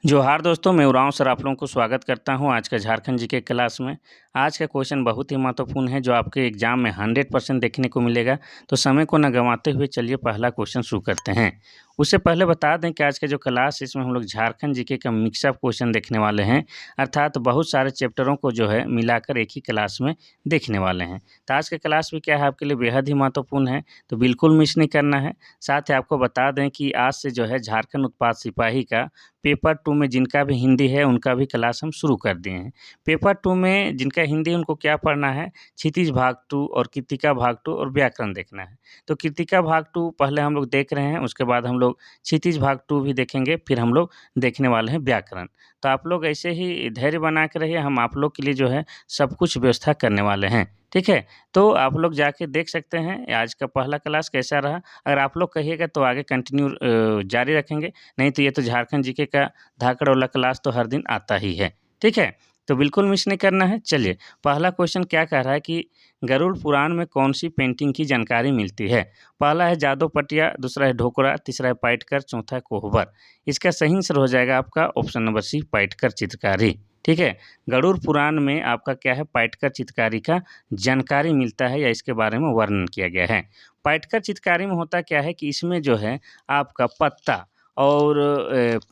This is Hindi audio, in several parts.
जोहार दोस्तों, मैं उरांव सर आप लोगों को स्वागत करता हूं आज का झारखंड जीके क्लास में। आज का क्वेश्चन बहुत ही महत्वपूर्ण है जो आपके एग्जाम में 100% देखने को मिलेगा। तो समय को न गंवाते हुए चलिए पहला क्वेश्चन शुरू करते हैं। उससे पहले बता दें कि आज का जो क्लास है इसमें हम लोग झारखंड जीके का मिक्सअप क्वेश्चन देखने वाले हैं, अर्थात बहुत सारे चैप्टरों को जो है मिलाकर एक ही क्लास में देखने वाले हैं। तो आज का क्लास भी क्या है आपके लिए बेहद ही महत्वपूर्ण है, तो बिल्कुल मिस नहीं करना है। साथ ही आपको बता दें कि आज से जो है झारखंड उत्पाद सिपाही का पेपर 2 में जिनका भी हिंदी है उनका भी क्लास हम शुरू कर दिए हैं। पेपर 2 में जिनका हिंदी है उनको क्या पढ़ना है, क्षितिज भाग 2 और कृत्तिका भाग 2 और व्याकरण देखना है। तो कृत्तिका भाग 2 पहले हम लोग देख रहे हैं, उसके बाद हम लोग क्षितिज भाग 2 भी देखेंगे, फिर हम लोग देखने वाले हैं व्याकरण। तो आप लोग ऐसे ही धैर्य बना के रहिए, हम आप लोग के लिए जो है सब कुछ व्यवस्था करने वाले हैं, ठीक है? तो आप लोग जाके देख सकते हैं आज का पहला क्लास कैसा रहा। अगर आप लोग कहिएगा तो आगे कंटिन्यू जारी रखेंगे, नहीं तो ये तो झारखंड जीके का धाकड़ वाला क्लास तो हर दिन आता ही है, ठीक है? तो बिल्कुल मिस नहीं करना है। चलिए, पहला क्वेश्चन क्या कह रहा है कि गरुड़ पुराण में कौन-सी पेंटिंग की जानकारी मिलती है? पहला है जादू पटिया, दूसरा है ढोकरा, तीसरा है पाइटकर, चौथा है कोहबर। इसका सही आंसर हो जाएगा आपका ऑप्शन नंबर सी पाइटकर चित्रकारी, ठीक है? गरुड़ पुराण में आपका क्या है पाइटकर चित्रकारी का जानकारी मिलता है या इसके बारे में वर्णन किया गया है। पाइटकर चित्रकारी में होता क्या है कि इसमें जो है आपका पत्ता और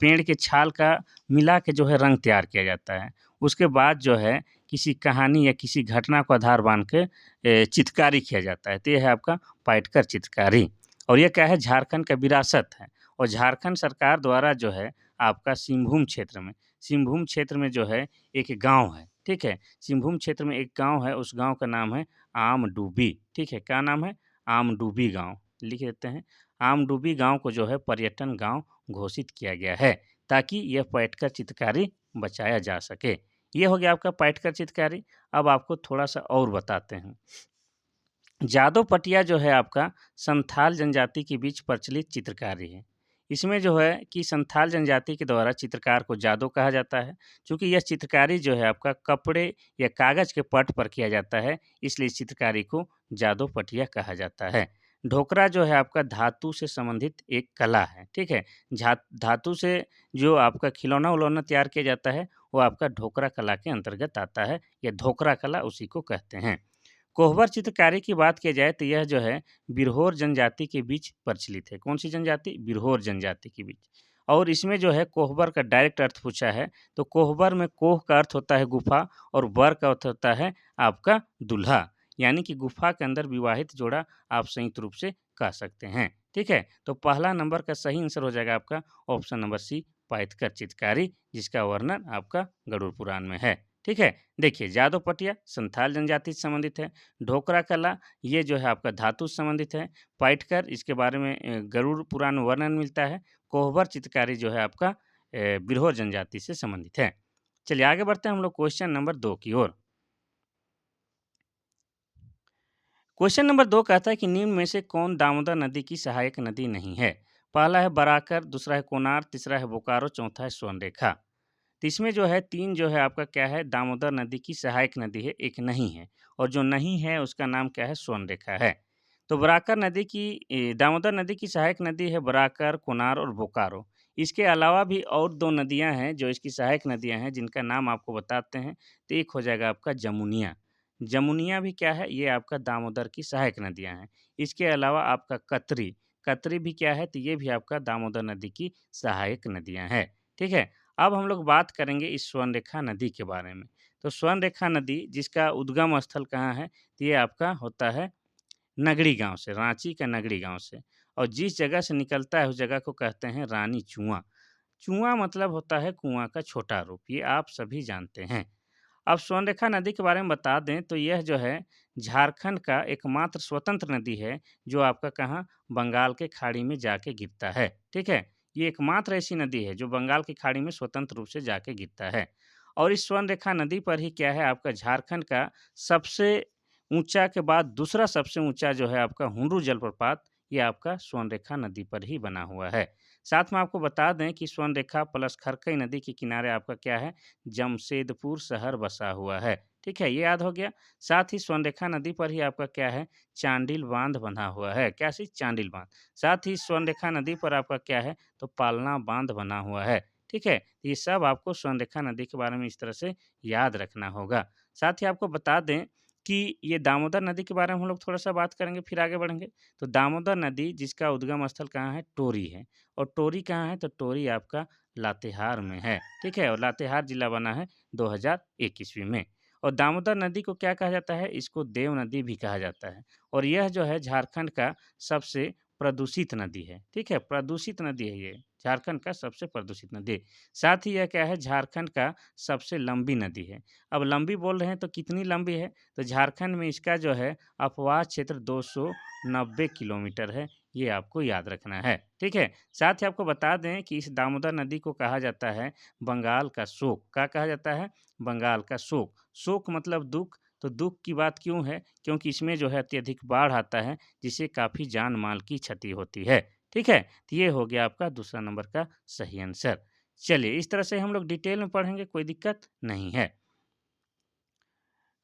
पेड़ के छाल का मिला के जो है रंग तैयार किया जाता है। उसके बाद जो है किसी कहानी या किसी घटना को आधार मान के चित्रकारी किया जाता है। तो ये है आपका पाइटकर चित्रकारी और ये क्या है झारखंड का विरासत है और झारखंड सरकार द्वारा जो है आपका सिंहभूम क्षेत्र में जो है एक गाँव है, ठीक है? सिंहभूम क्षेत्र में एक गाँव है, उस गाँव का नाम है आमडूबी, ठीक है? क्या नाम है? आमडूबी गाँव, लिख देते हैं। आमडूबी गाँव को जो है पर्यटन गाँव घोषित किया गया है, ताकि यह पाइटकर चित्रकारी बचाया जा सके। ये हो गया आपका पाइटकर चित्रकारी। अब आपको थोड़ा-सा और बताते हैं। जादव पटिया जो है आपका संथाल जनजाति के बीच प्रचलित चित्रकारी है। इसमें जो है कि संथाल जनजाति के द्वारा चित्रकार को जादव कहा जाता है। चूँकि यह चित्रकारी जो है आपका कपड़े या कागज़ के पट पर किया जाता है, इसलिए इस चित्रकारी को जादव पटिया कहा जाता है। ढोकरा जो है आपका धातु से संबंधित एक कला है, ठीक है? धातु से जो आपका खिलौना-विलौना तैयार किया जाता है, वो आपका ढोकरा कला के अंतर्गत आता है। ये ढोकरा कला उसी को कहते हैं। कोहबर चित्रकारी की बात की जाए तो यह जो है बिरहोर जनजाति के बीच प्रचलित है। कौन-सी जनजाति? बिरहोर जनजाति के बीच। और इसमें जो है कोहबर का डायरेक्ट अर्थ पूछा है, तो कोहबर में कोह का अर्थ होता है गुफ़ा और बर का अर्थ होता है आपका दूल्हा। यानी कि गुफ़ा के अंदर विवाहित जोड़ा आप संयुक्त रूप से कह सकते हैं, ठीक है? तो पहला नंबर का सही आंसर हो जाएगा आपका ऑप्शन नंबर सी पाइथकर चित्रकारी, जिसका वर्णन आपका गरुड़ पुराण में है, ठीक है? देखिए जादव पटिया संथाल जनजाति से संबंधित है, ढोकरा कला ये जो है आपका धातु से संबंधित है, पाइटकर इसके बारे में गरुड़ पुराण में वर्णन मिलता है, कोहबर चित्रकारी जो है आपका बिरहोर जनजाति से संबंधित है। चलिए आगे बढ़ते हैं हम लोग क्वेश्चन नंबर 2 की ओर। क्वेश्चन नंबर 2 कहता है कि निम्न में से कौन दामोदर नदी की सहायक नदी नहीं है? पहला है बराकर, दूसरा है कोनार, तीसरा है बोकारो, चौथा है स्वर्णरेखा। तो इसमें जो है 3 जो है आपका क्या है दामोदर नदी की सहायक नदी है, एक नहीं है और जो नहीं है उसका नाम क्या है स्वर्णरेखा है। तो बराकर नदी की दामोदर नदी की सहायक नदी है बराकर, कोनार और बोकारो। इसके अलावा भी और 2 नदियाँ हैं जो इसकी सहायक नदियाँ हैं जिनका नाम आपको बताते हैं। तो एक हो जाएगा आपका जमुनिया। जमुनिया भी क्या है ये आपका दामोदर की सहायक नदियाँ हैं। इसके अलावा आपका कतरी, कतरी भी क्या है तो ये भी आपका दामोदर नदी की सहायक नदियाँ हैं। ठीक है? अब हम लोग बात करेंगे इस स्वर्णरेखा नदी के बारे में। तो स्वर्णरेखा नदी जिसका उद्गम स्थल कहाँ है? तो ये आपका होता है नगड़ी गाँव से, रांची का नगड़ी गाँव से और जिस जगह से निकलता है उस जगह को कहते हैं रानी चुआँ। चुआँ मतलब होता है कुआँ का छोटा रूप, ये आप सभी जानते हैं। अब स्वर्णरेखा नदी के बारे में बता दें तो यह जो है झारखंड का एकमात्र स्वतंत्र नदी है जो आपका कहाँ बंगाल के खाड़ी में जाके गिरता है, ठीक है? ये एकमात्र ऐसी नदी है जो बंगाल की खाड़ी में स्वतंत्र रूप से जाके गिरता है और इस स्वर्णरेखा नदी पर ही क्या है आपका झारखंड का सबसे ऊंचा के बाद दूसरा सबसे ऊंचा जो है आपका हुंडरू जलप्रपात ये आपका स्वर्णरेखा नदी पर ही बना हुआ है। साथ में आपको बता दें कि स्वर्णरेखा प्लस खरकई नदी के किनारे आपका क्या है जमशेदपुर शहर बसा हुआ है। ठीक है, ये याद हो गया। साथ ही स्वर्णरेखा नदी पर ही आपका क्या है चांडिल बांध बना हुआ है। क्या चीज़? चांडिल बांध। साथ ही स्वर्णरेखा नदी पर आपका क्या है तो पालना बांध बना हुआ है। ठीक है? ये सब आपको स्वर्णरेखा नदी के बारे में इस तरह से याद रखना होगा। साथ ही आपको बता दें कि ये दामोदर नदी के बारे में हम लोग थोड़ा-सा बात करेंगे, फिर आगे बढ़ेंगे। तो दामोदर नदी जिसका उद्गम स्थल कहाँ है? टोरी है। और टोरी कहाँ है? तो टोरी आपका लातेहार में है, ठीक है? और लातेहार जिला बना है 2001 ईस्वी में। और दामोदर नदी को क्या कहा जाता है? इसको देव नदी भी कहा जाता है। और यह जो है झारखंड का सबसे प्रदूषित नदी है, ठीक है? प्रदूषित नदी है ये, झारखंड का सबसे प्रदूषित नदी। साथ ही यह क्या है? झारखंड का सबसे लंबी नदी है। अब लंबी बोल रहे हैं तो कितनी लंबी है? तो झारखंड में इसका जो है अपवाह क्षेत्र 290 किलोमीटर है, ये आपको याद रखना है, ठीक है? साथ ही आपको बता दें कि इस दामोदर नदी को कहा जाता है बंगाल का शोक। क्या कहा जाता है? बंगाल का शोक। शोक मतलब दुःख, तो दुःख की बात क्यों है? क्योंकि इसमें जो है अत्यधिक बाढ़ आता है, जिससे काफ़ी जान-माल की क्षति होती है, ठीक है? तो ये हो गया आपका दूसरा नंबर का सही आंसर। चलिए, इस तरह से हम लोग डिटेल में पढ़ेंगे, कोई दिक्कत नहीं है।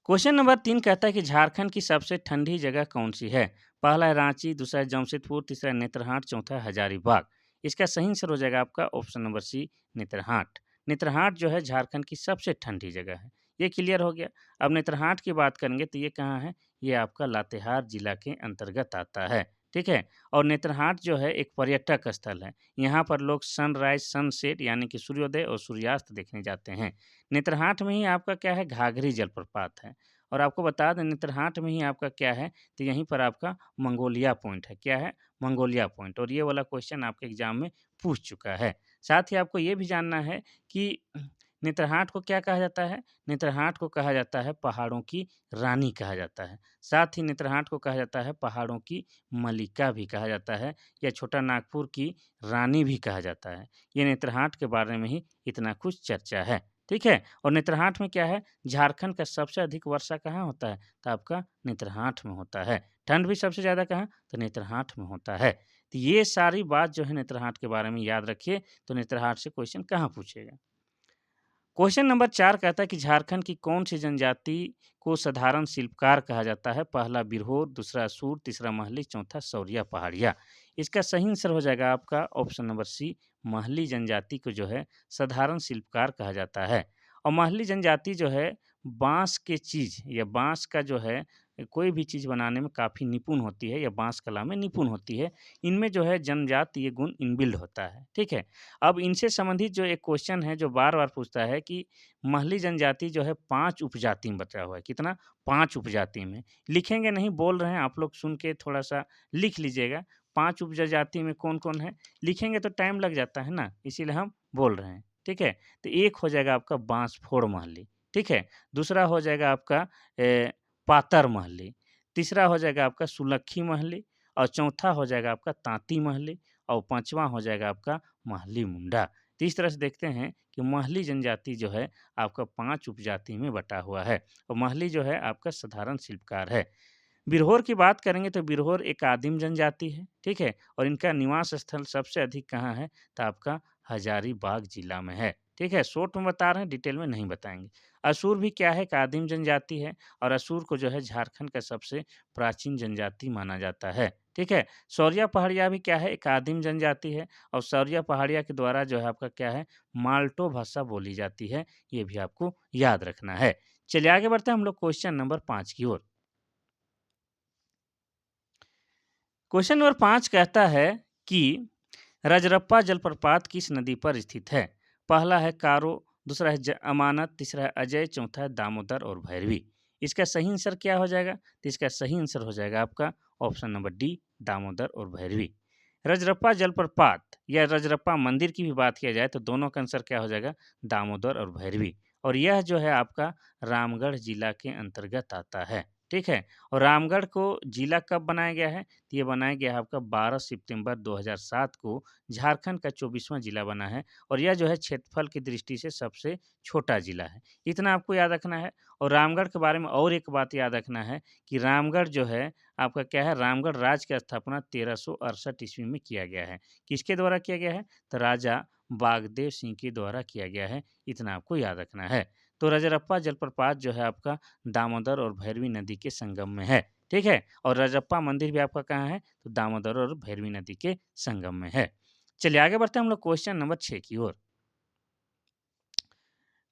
क्वेश्चन नंबर 3 कहता है कि झारखंड की सबसे ठंडी जगह कौन-सी है? पहला है रांची, दूसरा है जमशेदपुर, तीसरा है नेतरहाट, चौथा है हजारीबाग। इसका सही आंसर हो जाएगा आपका option number C Netarhat. Netarhat जो है झारखंड की सबसे ठंडी जगह है। ये क्लियर हो गया। अब नेतरहाट की बात करेंगे तो ये कहाँ है? ये आपका लातेहार जिला के अंतर्गत आता है, ठीक है? और नेतरहाट जो है एक पर्यटक स्थल है। यहाँ पर लोग सनराइज़, सनसेट यानी कि सूर्योदय और सूर्यास्त देखने जाते हैं। नेतरहाट में ही आपका क्या है? घाघरी जलप्रपात है। और आपको बता दें नेतरहाट में ही आपका क्या है? तो यहीं पर आपका मंगोलिया पॉइंट है। क्या है? Mongolia point. और ये वाला क्वेश्चन आपके एग्ज़ाम में पूछ चुका है। साथ ही आपको ये भी जानना है कि नेतरहाट को क्या कहा जाता है? नेतरहाट को कहा जाता है पहाड़ों की रानी कहा जाता है। साथ ही नेतरहाट को कहा जाता है पहाड़ों की मलिका भी कहा जाता है, या छोटा नागपुर की रानी भी कहा जाता है। ये नेतरहाट के बारे में ही इतना कुछ चर्चा है, ठीक है? और नेतरहाट में क्या है? झारखंड का सबसे अधिक वर्षा कहाँ होता है? तो आपका नेतरहाट में होता है। ठंड भी सबसे ज़्यादा कहाँ? तो नेतरहाट में होता है। तो ये सारी बात जो है नेतरहाट के बारे में याद रखिए, तो नेतरहाट से क्वेश्चन कहाँ पूछेगा। क्वेश्चन नंबर 4 कहता है कि झारखंड की कौन-सी जनजाति को साधारण शिल्पकार कहा जाता है? पहला बिरहोर, दूसरा सूर, तीसरा महली, चौथा सौरिया पहाड़िया। इसका सही आंसर हो जाएगा आपका ऑप्शन नंबर सी, महली जनजाति को जो है साधारण शिल्पकार कहा जाता है। और महली जनजाति जो है बाँस के चीज़ या बाँस का जो है कोई भी चीज़ बनाने में काफ़ी निपुण होती है, या बाँस कला में निपुण होती है। इनमें जो है जनजातीय गुण इनबिल्ड होता है, ठीक है? अब इनसे संबंधित जो एक क्वेश्चन है जो बार-बार पूछता है कि महली जनजाति जो है 5 उपजाति में बँटा हुआ है। कितना? 5 उपजाति में। लिखेंगे नहीं, बोल रहे हैं, आप लोग सुन के थोड़ा-सा लिख लीजिएगा। 5 उपजाति में कौन-कौन है? लिखेंगे तो टाइम लग जाता है ना, इसीलिए हम बोल रहे हैं, ठीक है? तो एक हो जाएगा आपका बाँसफोड़ महली, ठीक है? दूसरा हो जाएगा आपका पातर महली, तीसरा हो जाएगा आपका सुलक्खी महली, और चौथा हो जाएगा आपका तांती महली, और पाँचवाँ हो जाएगा आपका महली मुंडा। तो इस तरह से देखते हैं कि महली जनजाति जो है आपका 5 उपजाति में बँटा हुआ है, और महली जो है आपका साधारण शिल्पकार है। बिरहोर की बात करेंगे तो बिरहोर एक आदिम जनजाति है, ठीक है? और इनका निवास स्थल सबसे अधिक कहाँ है? तो आपका हजारीबाग जिला में है, ठीक है? शॉर्ट में बता रहे हैं, डिटेल में नहीं बताएँगे। असुर भी क्या है? एक आदिम जनजाति है, और असुर को जो है झारखंड का सबसे प्राचीन जनजाति माना जाता है, ठीक है? सौरिया पहाड़िया भी क्या है? एक आदिम जनजाति है, और सौरिया पहाड़िया के द्वारा जो है आपका क्या है? माल्टो भाषा बोली जाती है, ये भी आपको याद रखना है। चलिए आगे बढ़ते हैं हम लोग क्वेश्चन नंबर 5 की ओर। क्वेश्चन नंबर 5 कहता है कि रजरप्पा जलप्रपात किस नदी पर स्थित है? पहला है कारो, दूसरा है अमानत, तीसरा है अजय, चौथा है दामोदर और भैरवी। इसका सही आंसर क्या हो जाएगा? तो इसका सही आंसर हो जाएगा आपका ऑप्शन नंबर डी, दामोदर और भैरवी। रजरप्पा जलप्रपात या रजरप्पा मंदिर की भी बात किया जाए तो दोनों का आंसर क्या हो जाएगा? दामोदर और भैरवी। और यह जो है आपका रामगढ़ जिला के अंतर्गत आता है, ठीक है? और रामगढ़ को जिला कब बनाया गया है? तो ये बनाया गया है आपका 12 सितंबर 2007 को, झारखंड का 24वाँ जिला बना है, और यह जो है क्षेत्रफल की दृष्टि से सबसे छोटा जिला है। इतना आपको याद रखना है। और रामगढ़ के बारे में और एक बात याद रखना है कि रामगढ़ जो है आपका क्या है? रामगढ़ राज्य की स्थापना 1368 ईस्वी में किया गया है। किसके द्वारा किया गया है? तो राजा बागदेव सिंह के द्वारा किया गया है। इतना आपको याद रखना है। तो रजरप्पा जलप्रपात जो है आपका दामोदर और भैरवी नदी के संगम में है, ठीक है? और रजरप्पा मंदिर भी आपका कहाँ है? तो दामोदर और भैरवी नदी के संगम में है। चलिए आगे बढ़ते हैं हम लोग क्वेश्चन नंबर 6 की ओर।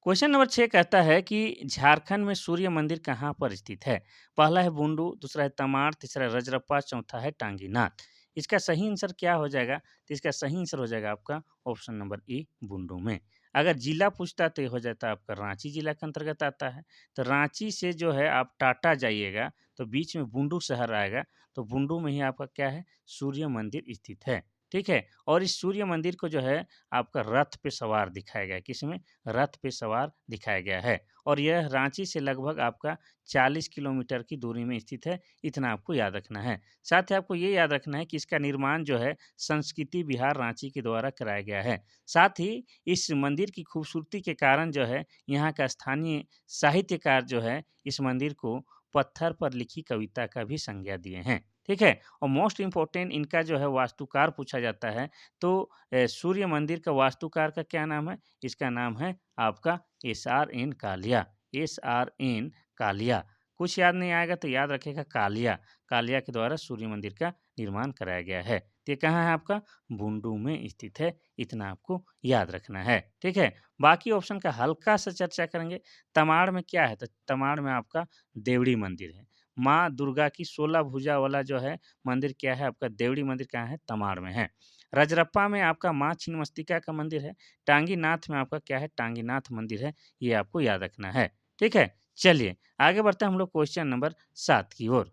क्वेश्चन नंबर 6 कहता है कि झारखंड में सूर्य मंदिर कहाँ पर स्थित है? पहला है बूंडू, दूसरा है तमाड़, तीसरा है रजरप्पा, चौथा है टांगीनाथ। इसका सही आंसर क्या हो जाएगा? तो इसका सही आंसर हो जाएगा आपका ऑप्शन नंबर ए बूंडू में। अगर जिला पूछता तो ये हो जाता है आपका रांची जिला के अंतर्गत आता है। तो रांची से जो है आप टाटा जाइएगा तो बीच में बूंडू शहर आएगा, तो बूंडू में ही आपका क्या है? सूर्य मंदिर स्थित है। ठीक है? और इस सूर्य मंदिर को जो है आपका रथ पे सवार दिखाया गया है। किसमें? रथ पे सवार दिखाया गया है और यह रांची से लगभग आपका 40 किलोमीटर की दूरी में स्थित है, इतना आपको याद रखना है। साथ ही आपको ये याद रखना है कि इसका निर्माण जो है संस्कृति विहार रांची के द्वारा कराया गया है। साथ ही इस मंदिर की खूबसूरती के कारण जो है यहाँ का स्थानीय साहित्यकार जो है इस मंदिर को पत्थर पर लिखी कविता का भी संज्ञा दिए हैं। ठीक है? और मोस्ट इम्पोर्टेंट इनका जो है वास्तुकार पूछा जाता है, तो सूर्य मंदिर का वास्तुकार का क्या नाम है? इसका नाम है आपका एसआरएन कालिया, एसआरएन कालिया। कुछ याद नहीं आएगा तो याद रखिएगा कालिया, कालिया के द्वारा सूर्य मंदिर का निर्माण कराया गया है। तो ये कहाँ है आपका? बूंडू में स्थित है, इतना आपको याद रखना है। ठीक है? बाकी ऑप्शन का हल्का सा चर्चा करेंगे। तमाड़ में क्या है? तो तमाड़ में आपका देवड़ी मंदिर है। माँ दुर्गा की 16 भुजा वाला जो है मंदिर क्या है आपका? देवड़ी मंदिर कहाँ है? तमाड़ में है। रजरप्पा में आपका माँ छिन्नमस्तिका का मंदिर है। टांगीनाथ में आपका क्या है? टांगीनाथ मंदिर है, ये आपको याद रखना है। ठीक है? चलिए, आगे बढ़ते हैं हम लोग क्वेश्चन नंबर 7 की ओर।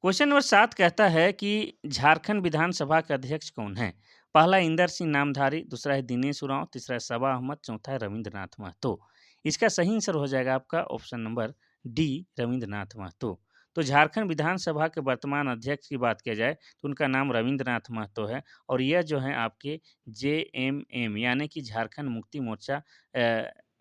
क्वेश्चन नंबर 7 कहता है कि झारखंड विधानसभा के अध्यक्ष कौन हैं? पहला इंदर सिंह नामधारी, दूसरा है दिनेश उरांव, तीसरा है सबा अहमद, चौथा है रविंद्रनाथ महतो। इसका सही आंसर हो जाएगा आपका option number D Rabindranath Mahto. तो झारखंड विधानसभा के वर्तमान अध्यक्ष की बात किया जाए तो उनका नाम रविंद्रनाथ महतो है और यह जो है आपके जेएमएम यानी कि झारखंड मुक्ति मोर्चा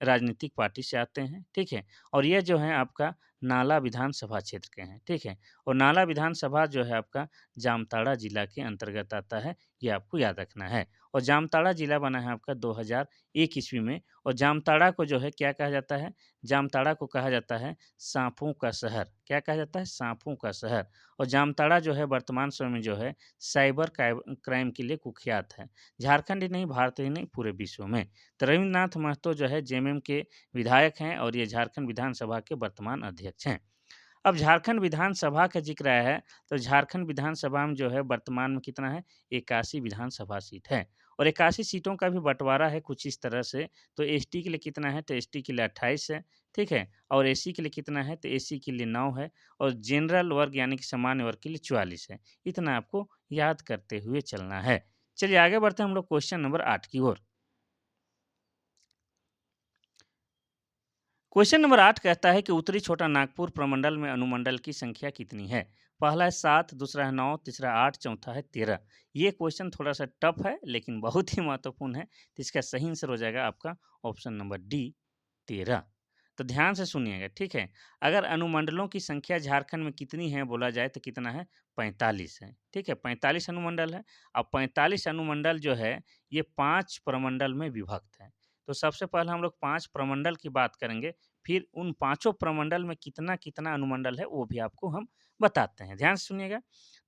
राजनीतिक पार्टी से आते हैं। ठीक है? और यह जो है आपका नाला विधानसभा क्षेत्र के हैं। ठीक है? और नाला विधानसभा जो है आपका जामताड़ा जिला के अंतर्गत आता है, ये आपको याद रखना है। और जामताड़ा जिला बना है आपका 2001 ईस्वी में और जामताड़ा को जो है क्या कहा जाता है? जामताड़ा को कहा जाता है साँपों का शहर। क्या कहा जाता है? साँपों का शहर। और जामताड़ा जो है वर्तमान समय में जो है साइबर क्राइम के लिए कुख्यात है। झारखंड ही नहीं, भारत ही नहीं, पूरे विश्व में। तो रविन्द्रनाथ महतो जो है जेएमएम के विधायक हैं और ये झारखंड विधानसभा के वर्तमान अध्यक्ष हैं। अब झारखंड विधानसभा का ज़िक्र आया है, तो झारखंड विधानसभा में जो है वर्तमान में कितना है? 81 विधानसभा सीट है और 81 सीटों का भी बँटवारा है कुछ इस तरह से, तो एसटी के लिए कितना है? तो एसटी के लिए 28 है, ठीक है? और एससी के लिए कितना है? तो एससी के लिए 9 है और जनरल वर्ग यानी कि सामान्य वर्ग के लिए 44 है। इतना आपको याद करते हुए चलना है। चलिए आगे बढ़ते हैं हम लोग क्वेश्चन नंबर 8 की ओर। क्वेश्चन नंबर 8 कहता है कि उत्तरी छोटा नागपुर प्रमंडल में अनुमंडल की संख्या कितनी है? पहला है 7, दूसरा है 9, तीसरा 8, चौथा है 13। ये क्वेश्चन थोड़ा-सा टफ है लेकिन बहुत ही महत्वपूर्ण है। तो इसका सही आंसर हो जाएगा आपका ऑप्शन नंबर डी 13। तो ध्यान से सुनिएगा, ठीक है? अगर अनुमंडलों की संख्या झारखंड में कितनी है बोला जाए तो कितना है? 45 है, ठीक है? 45 अनुमंडल है। अब 45 अनुमंडल जो है ये 5 प्रमंडल में विभक्त है। तो सबसे पहले हम लोग 5 प्रमंडल की बात करेंगे, फिर उन पाँचों प्रमंडल में कितना-कितना अनुमंडल है, वो भी आपको हम बताते हैं। ध्यान से सुनिएगा।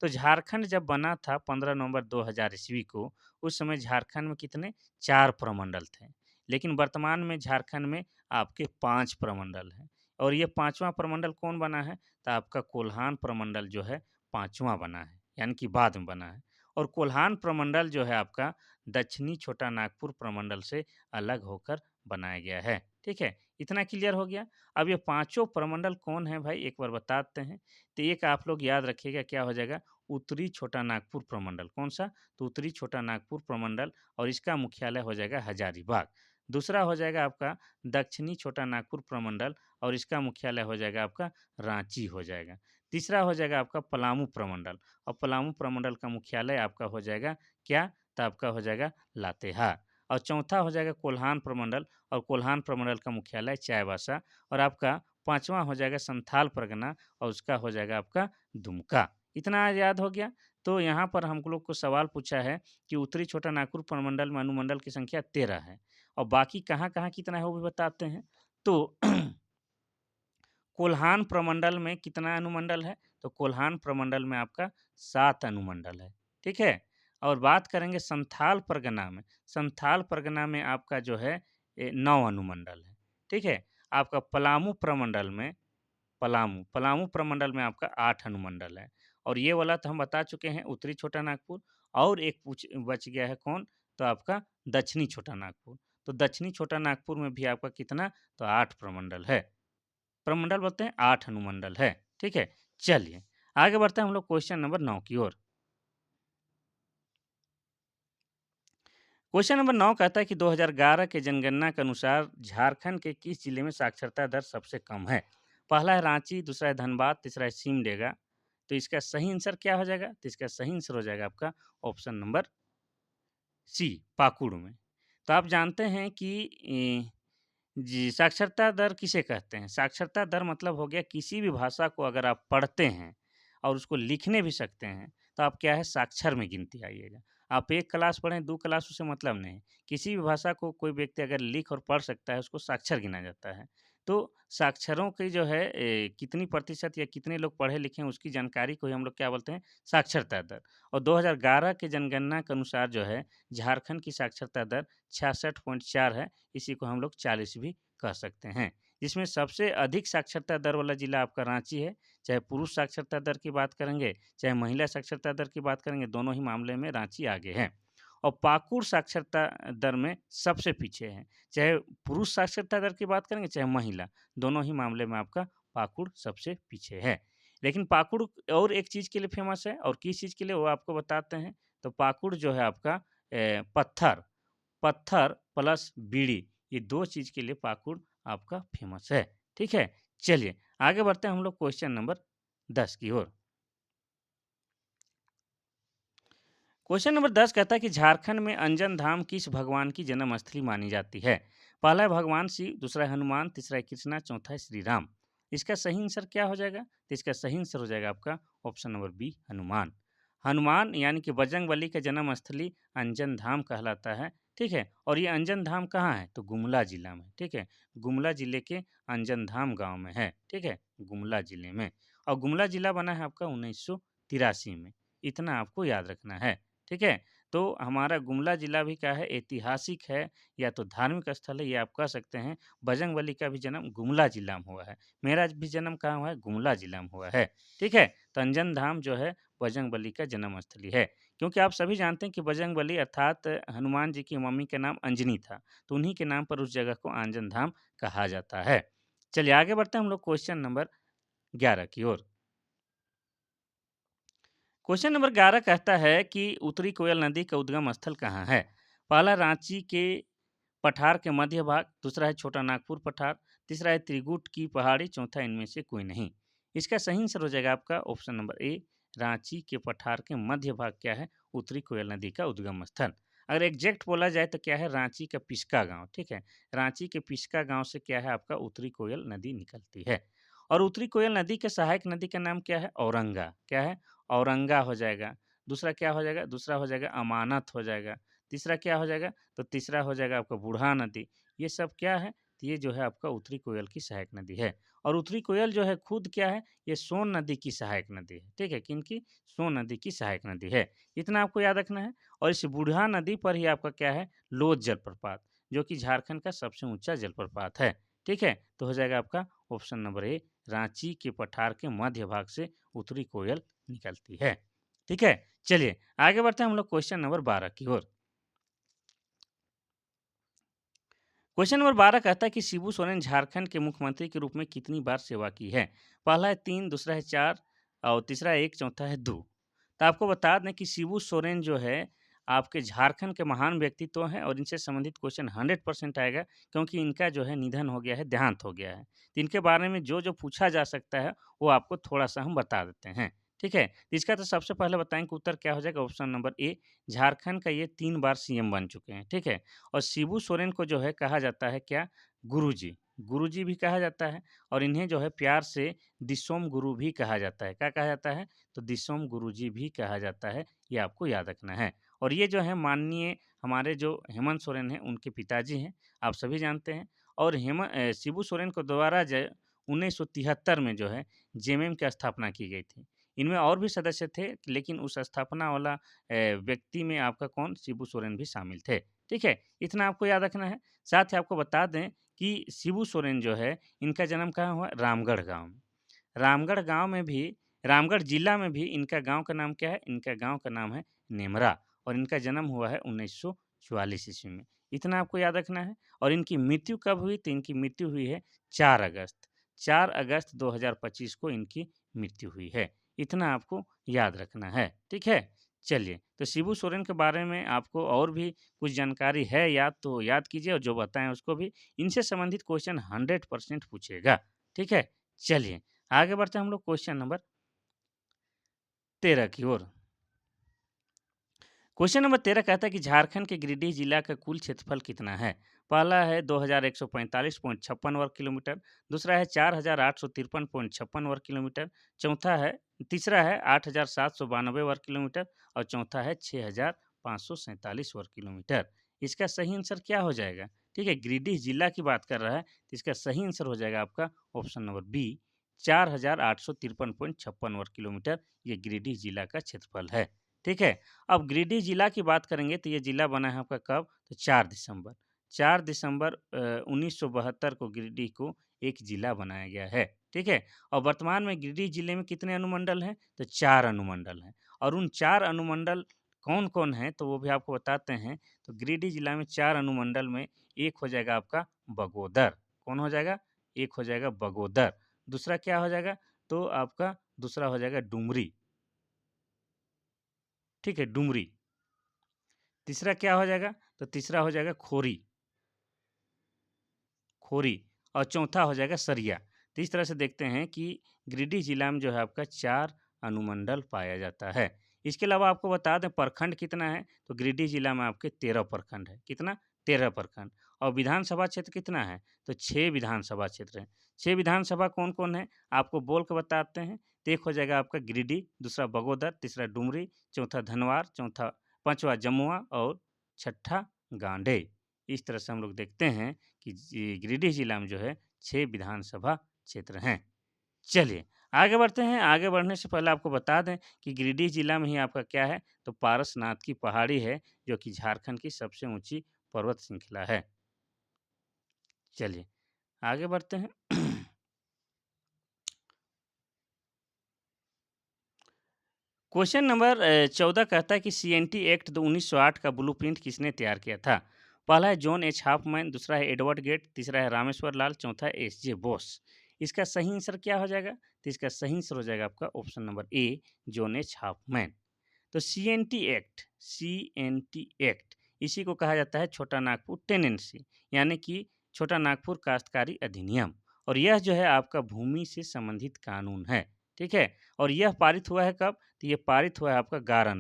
तो झारखंड जब बना था 15 नवंबर 2000 ईस्वी को, उस समय झारखंड में कितने? 4 प्रमंडल थे। लेकिन वर्तमान में झारखंड में आपके 5 प्रमंडल हैं और ये 5वाँ प्रमंडल कौन बना है? तो आपका कोल्हान प्रमंडल जो है 5वाँ बना है, यानी कि बाद में बना है। और कोल्हान प्रमंडल जो है आपका दक्षिणी छोटा नागपुर प्रमंडल से अलग होकर बनाया गया है। ठीक है? इतना क्लियर हो गया। अब ये पाँचों प्रमंडल कौन है भाई एक बार बताते हैं। तो एक आप लोग याद रखिएगा क्या हो जाएगा उत्तरी छोटा नागपुर प्रमंडल। कौन-सा? तो उत्तरी छोटा नागपुर प्रमंडल और इसका मुख्यालय हो जाएगा हजारीबाग। दूसरा हो जाएगा आपका दक्षिणी छोटा नागपुर प्रमंडल और इसका मुख्यालय हो जाएगा आपका रांची हो जाएगा। तीसरा हो जाएगा आपका पलामू प्रमंडल और पलामू प्रमंडल का मुख्यालय आपका हो जाएगा क्या? तो आपका हो जाएगा लातेहार। और चौथा हो जाएगा कोल्हान प्रमंडल और कोल्हान प्रमंडल का मुख्यालय चाईबासा और आपका 5वां हो जाएगा संथाल परगना और उसका हो जाएगा आपका दुमका। इतना याद हो गया? तो यहाँ पर हम लोग को सवाल पूछा है कि उत्तरी छोटा नागपुर प्रमंडल में अनुमंडल की संख्या 13 है और बाकी कहाँ-कहाँ कितना है वो भी बताते हैं। तो कोल्हान प्रमंडल में कितना अनुमंडल है? तो कोल्हान प्रमंडल में आपका 7 अनुमंडल है। ठीक है? और बात करेंगे संथाल परगना में आपका जो है 9 अनुमंडल है, ठीक है? आपका पलामू प्रमंडल में आपका 8 अनुमंडल है और ये वाला तो हम बता चुके हैं उत्तरी छोटा नागपुर और एक पूछ बच गया है कौन? तो आपका दक्षिणी छोटा नागपुर। तो दक्षिणी छोटा नागपुर में भी आपका कितना? तो 8 प्रमंडल है। प्रमंडल बोलते हैं 8 अनुमंडल है, ठीक है? चलिए, आगे बढ़ते हैं हम लोग क्वेश्चन नंबर 9 की ओर। क्वेश्चन नंबर 9 कहता है कि 2011 के जनगणना के अनुसार झारखंड के किस जिले में साक्षरता दर सबसे कम है? पहला है रांची, दूसरा है धनबाद, तीसरा है सिमडेगा। तो इसका सही आंसर क्या हो जाएगा? तो इसका सही आंसर हो जाएगा आपका ऑप्शन नंबर सी, पाकुड़ में। तो आप जानते हैं कि जी, साक्षरता दर किसे कहते हैं? साक्षरता दर मतलब हो गया किसी भी भाषा को अगर आप पढ़ते हैं और उसको लिखने भी सकते हैं, तो आप क्या है साक्षर में गिनती आइएगा। आप 1 क्लास पढ़ें, 2 क्लास उससे मतलब नहीं। किसी भी भाषा को कोई व्यक्ति अगर लिख और पढ़ सकता है, उसको साक्षर गिना जाता है। तो साक्षरों की जो है कितनी प्रतिशत या कितने लोग पढ़े-लिखे हैं, उसकी जानकारी को ही हम लोग क्या बोलते हैं? साक्षरता दर। और 2011 के जनगणना के अनुसार जो है, झारखंड की साक्षरता दर 66.4 है। इसी को हम लोग 40 भी कह सकते हैं। जिसमें सबसे अधिक साक्षरता दर वाला जिला आपका रांची है। चाहे पुरुष साक्षरता दर की बात करेंगे, चाहे महिला साक्षरता दर की बात करेंगे, दोनों ही मामले में रांची आगे है। और पाकुड़ साक्षरता दर में सबसे पीछे है। चाहे पुरुष साक्षरता दर की बात करेंगे, चाहे महिला, दोनों ही मामले में आपका पाकुड़ सबसे पीछे है। लेकिन पाकुड़ और एक चीज़ के लिए फेमस है और किस चीज़ के लिए वो आपको बताते हैं। तो पाकुड़ जो है आपका पत्थर पत्थर प्लस बीड़ी, ये 2 चीज़ के लिए पाकुड़ आपका फ़ेमस है, ठीक है? चलिए, आगे बढ़ते हैं हम लोग क्वेश्चन नंबर 10 की ओर। क्वेश्चन नंबर 10 कहता है कि झारखंड में अंजन धाम किस भगवान की जन्मस्थली मानी जाती है? पहला है भगवान शिव, दूसरा है हनुमान, तीसरा है कृष्णा, चौथा है श्री राम। इसका सही आंसर क्या हो जाएगा? तो इसका सही आंसर हो जाएगा आपका option number B, Hanuman. Hanuman यानी कि बजरंगबली का जन्मस्थली अंजन धाम कहलाता है, ठीक है? और ये अंजन धाम कहाँ है? तो गुमला जिला में, ठीक है? गुमला जिले के अंजन धाम गाँव में है, ठीक है? गुमला जिले में। और गुमला जिला बना है आपका 1983 में, इतना आपको याद रखना है। ठीक है? तो हमारा गुमला ज़िला भी क्या है ऐतिहासिक है या तो धार्मिक स्थल है, ये आप कह सकते हैं। बजरंगबली का भी जन्म गुमला ज़िला में हुआ है। मेरा भी जन्म कहाँ हुआ है? गुमला ज़िला में हुआ है। ठीक है? तो अंजन धाम जो है बजरंगबली का जन्मस्थली है। क्योंकि आप सभी जानते हैं कि बजरंगबली अर्थात हनुमान जी की मम्मी का नाम अंजनी था। तो उन्हीं के नाम पर उस जगह को आंजन धाम कहा जाता है। चलिए आगे बढ़ते हैं हम लोग क्वेश्चन नंबर 11 की ओर। क्वेश्चन नंबर 11 कहता है कि उत्तरी कोयल नदी का उद्गम स्थल कहाँ है? पहला रांची के पठार के मध्य भाग, दूसरा है छोटा नागपुर पठार, तीसरा है त्रिकुट की पहाड़ी, चौथा इनमें से कोई नहीं। इसका सही आंसर हो जाएगा आपका ऑप्शन नंबर ए, रांची के पठार के मध्य भाग क्या है? उत्तरी कोयल नदी का उद्गम स्थल। अगर एग्जैक्ट बोला जाए तो क्या है? रांची का पिस्का गांव, ठीक है? रांची के पिस्का गांव से क्या है आपका उत्तरी कोयल नदी निकलती है। और उत्तरी कोयल नदी के सहायक नदी का नाम क्या है? औरंगा। क्या है? औरंगा हो जाएगा। दूसरा क्या हो जाएगा? दूसरा हो जाएगा अमानत हो जाएगा। तीसरा क्या हो जाएगा? तो तीसरा हो जाएगा आपका बूढ़ा नदी। ये सब क्या है? तो ये जो है आपका उत्तरी कोयल की सहायक नदी है। और उत्तरी कोयल जो है खुद क्या है? ये सोन नदी की सहायक नदी है। ठीक है? किनकी? सोन नदी की सहायक नदी है। इतना आपको याद रखना है। और इस बूढ़ा नदी पर ही आपका क्या है? लोध जलप्रपात, जो कि झारखंड का सबसे ऊँचा जलप्रपात है। ठीक है? तो हो जाएगा आपका ऑप्शन नंबर ए, रांची के पठार के मध्य भाग से उत्तरी कोयल निकलती है। ठीक है? चलिए आगे बढ़ते हैं हम लोग क्वेश्चन नंबर 12 की ओर। क्वेश्चन नंबर 12 कहता है कि शिबू सोरेन झारखंड के मुख्यमंत्री के रूप में कितनी बार सेवा की है? पहला है 3, दूसरा है 4 और तीसरा है 1, चौथा है 2। तो आपको बता दें कि शिबू सोरेन जो है आपके झारखंड के महान व्यक्तित्व हैं और इनसे संबंधित क्वेश्चन 100% आएगा क्योंकि इनका जो है निधन हो गया है, देहांत हो गया है। तो इनके बारे में जो-जो पूछा जा सकता है वो आपको थोड़ा-सा हम बता देते हैं। ठीक है? तो इसका तो सबसे पहले बताएँ कि उत्तर क्या हो जाएगा? ऑप्शन नंबर ए, झारखंड का ये 3 बार सीएम बन चुके हैं। ठीक है? और शिबू सोरेन को जो है कहा जाता है क्या? गुरुजी। गुरुजी भी कहा जाता है और इन्हें जो है प्यार से दिसोम गुरु भी कहा जाता है। क्या कहा जाता है? तो दिसोम गुरुजी भी कहा जाता है, ये आपको याद रखना है। और ये जो है माननीय हमारे जो हेमंत सोरेन हैं, उनके पिताजी हैं, आप सभी जानते हैं। और शिबू सोरेन को द्वारा 1973 में जो है जेएमएम की स्थापना की गई थी। इनमें और भी सदस्य थे, लेकिन उस स्थापना वाला व्यक्ति में आपका कौन? शिबू सोरेन भी शामिल थे। ठीक है? इतना आपको याद रखना है। साथ ही आपको बता दें कि शिबू सोरेन जो है, इनका जन्म कहाँ हुआ? रामगढ़ गाँव में। रामगढ़ गाँव में भी रामगढ़ जिला में भी इनका गाँव का नाम क्या है? इनका गाँव का नाम है नेमरा और इनका जन्म हुआ है 1944 ईस्वी में। इतना आपको याद रखना है और इनकी मृत्यु कब हुई? तो इनकी मृत्यु हुई है 4 अगस्त। 4 अगस्त 2025 को इनकी मृत्यु हुई है। इतना आपको याद रखना है। ठीक है? चलिए, तो शिबू सोरेन के बारे में आपको और भी कुछ जानकारी है याद तो याद कीजिए और जो बताएँ उसको भी। इनसे संबंधित क्वेश्चन 100% पूछेगा। ठीक है? चलिए, आगे बढ़ते हैं हम लोग क्वेश्चन नंबर 13 की ओर। क्वेश्चन नंबर 13 कहता है कि झारखंड के गिरिडीह जिला का कुल क्षेत्रफल कितना है? पहला है 2145.56 वर्ग किलोमीटर, दूसरा है 4853.56 वर्ग किलोमीटर, चौथा है तीसरा है 8792 वर्ग किलोमीटर और चौथा है 6547 वर्ग किलोमीटर। इसका सही आंसर क्या हो जाएगा? ठीक है, गिरिडीह जिला की बात कर रहा है, तो इसका सही आंसर हो जाएगा आपका ऑप्शन नंबर बी, 4853.56 वर्ग किलोमीटर। ये गिरिडीह जिला का क्षेत्रफल है। ठीक है? अब गिरिडीह जिला की बात करेंगे तो ये जिला बना है आपका कब? तो 4 दिसंबर। 4 दिसंबर 1972 को गिरिडीह को एक जिला बनाया गया है। ठीक है? और वर्तमान में गिरिडीह जिले में कितने अनुमंडल हैं? तो 4 अनुमंडल हैं और उन 4 अनुमंडल कौन-कौन हैं? तो वो भी आपको बताते हैं। तो गिरिडीह जिला में 4 अनुमंडल में एक हो जाएगा आपका बगोदर। कौन हो जाएगा? एक हो जाएगा बगोदर। दूसरा क्या हो जाएगा? तो आपका दूसरा हो जाएगा डुमरी। ठीक है? डुमरी। तीसरा क्या हो जाएगा? तो तीसरा हो जाएगा खोरी, खोरी और चौथा हो जाएगा सरिया। तो इस तरह से देखते हैं कि गिरिडीह जिला में जो है आपका 4 अनुमंडल पाया जाता है। इसके अलावा आपको बता दें प्रखंड कितना है? तो गिरिडीह जिला में आपके 13 प्रखंड है। कितना? 13 प्रखंड और विधानसभा क्षेत्र कितना है? तो 6 विधानसभा क्षेत्र हैं। 6 विधानसभा कौन-कौन है? आपको बोल के बताते हैं। तो एक हो जाएगा आपका गिरिडीह, दूसरा बगोदर, तीसरा डुमरी, चौथा धनवार, चौथा पाँचवाँ जमुआ और छठा गांडे। इस तरह से हम लोग देखते हैं कि गिरिडीह जिला में जो है 6 विधानसभा क्षेत्र हैं। चलिए, आगे बढ़ते हैं। आगे बढ़ने से पहले आपको बता दें कि गिरिडीह जिला में ही आपका क्या है, तो पारसनाथ की पहाड़ी है, जो कि झारखंड की सबसे ऊँची पर्वत श्रृंखला है। चलिए, आगे बढ़ते हैं। क्वेश्चन नंबर 14 कहता है कि सीएनटी एक्ट 1908 का ब्लूप्रिंट किसने तैयार किया था? पहला है जॉन एच हाफमैन, दूसरा है एडवर्ड गेट, तीसरा है रामेश्वर लाल, चौथा है एस जे बोस। इसका सही आंसर क्या हो जाएगा? तो इसका सही आंसर हो जाएगा आपका option number A, John H Hopman. तो सीएनटी एक्ट इसी को कहा जाता है छोटा नागपुर टेनेंसी, यानी कि छोटा नागपुर काश्तकारी अधिनियम। और यह जो है आपका भूमि से संबंधित कानून है। ठीक है? और यह पारित हुआ है कब? तो ये पारित हुआ है आपका 11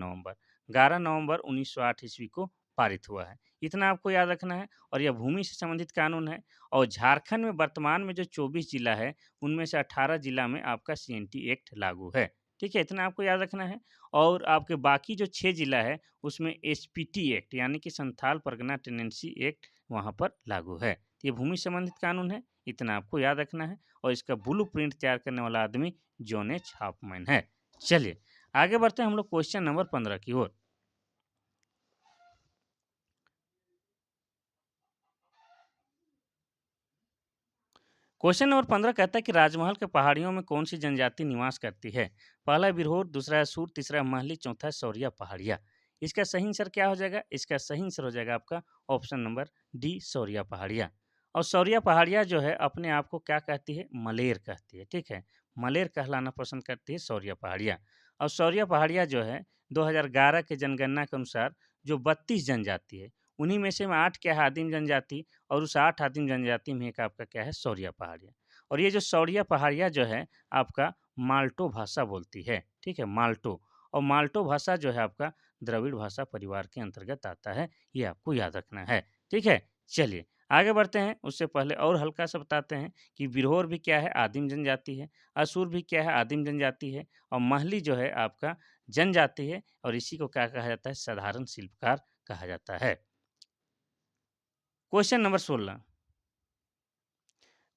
नवंबर 1908 ईस्वी को पारित हुआ है। इतना आपको याद रखना है और यह भूमि से संबंधित कानून है। और झारखंड में वर्तमान में जो 24 जिला है, उनमें से 18 जिला में आपका सीएनटी एक्ट लागू है। ठीक है? इतना आपको याद रखना है। और आपके बाकी जो 6 जिला है, उसमें एसपीटी एक्ट यानी कि संथाल परगना टेनेंसी एक्ट वहाँ पर लागू है। तो ये भूमि संबंधित कानून है, इतना आपको याद रखना है और इसका ब्लूप्रिंट तैयार करने वाला आदमी जॉन एच हाफमैन है। चलिए, आगे बढ़ते हैं हम लोग क्वेश्चन नंबर 15 की ओर। क्वेश्चन नंबर 15 कहता है कि राजमहल के पहाड़ियों में कौन सी जनजाति निवास करती है? पहला है बिरहोर, दूसरा है सूर, तीसरा है महली, चौथा है सौरिया पहाड़िया। इसका सही आंसर क्या हो जाएगा? इसका सही आंसर हो जाएगा आपका ऑप्शन नंबर डी, सौरिया पहाड़िया। और सौरिया पहाड़िया जो है अपने आप को क्या कहती है? मलेर कहती है। ठीक है? मलेर कहलाना पसंद करती है सौरिया पहाड़िया। और सौरिया पहाड़िया जो है 2011 के जनगणना के अनुसार जो 32 जनजाति है, उन्हीं में से 8 क्या है आदिम जनजाति और उस 8 आदिम जनजाति में एक आपका क्या है? सौरिया पहाड़िया। और ये जो सौरिया पहाड़िया जो है आपका माल्टो भाषा बोलती है। ठीक है? माल्टो। और माल्टो भाषा जो है आपका द्रविड़ भाषा परिवार के अंतर्गत आता है, ये आपको याद रखना है। ठीक है? चलिए, आगे बढ़ते हैं। उससे पहले और हल्का सा बताते हैं कि बिरहोर भी क्या है? आदिम जनजाति है। असुर भी क्या है? आदिम जनजाति है। और महली जो है आपका जनजाति है और इसी को क्या कहा जाता है? साधारण शिल्पकार कहा जाता है। Question number 16।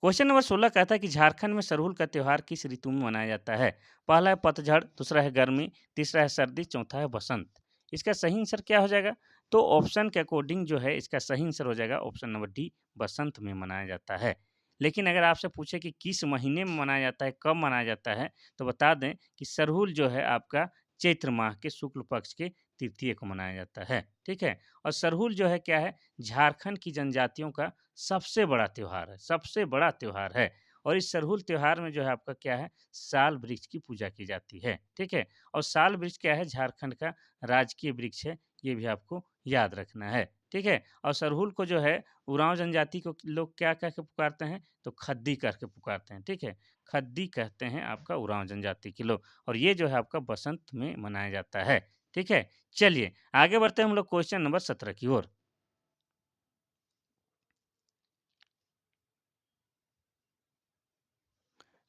क्वेश्चन नंबर 16 कहता है कि झारखंड में सरहुल का त्योहार किस ऋतु में मनाया जाता है? पहला है पतझड़, दूसरा है गर्मी, तीसरा है सर्दी, चौथा है बसंत। इसका सही आंसर क्या हो जाएगा? तो ऑप्शन के अकॉर्डिंग जो है इसका सही आंसर हो जाएगा ऑप्शन नंबर डी, बसंत में मनाया जाता है। लेकिन अगर आपसे पूछे कि किस महीने में मनाया जाता है, कब मनाया जाता है, तो बता दें कि सरहुल जो है आपका चैत्र माह के शुक्ल पक्ष के तृतीय को मनाया जाता है। ठीक है? और सरहुल जो है क्या है? झारखंड की जनजातियों का सबसे बड़ा त्योहार है, सबसे बड़ा त्योहार है। और इस सरहुल त्योहार में जो है आपका क्या है, साल वृक्ष की पूजा की जाती है, ठीक है? और साल वृक्ष क्या है, झारखंड का राजकीय वृक्ष है, ये भी आपको याद रखना है, ठीक है? और सरहुल को जो है उरांव जनजाति को लोग क्या कह के पुकारते हैं, तो खद्दी कह के पुकारते हैं, ठीक है? खद्दी कहते हैं आपका उरांव जनजाति के लोग, और ये जो है आपका बसंत में मनाया जाता है, ठीक है? चलिए आगे बढ़ते हैं हम लोग क्वेश्चन नंबर 17 की ओर।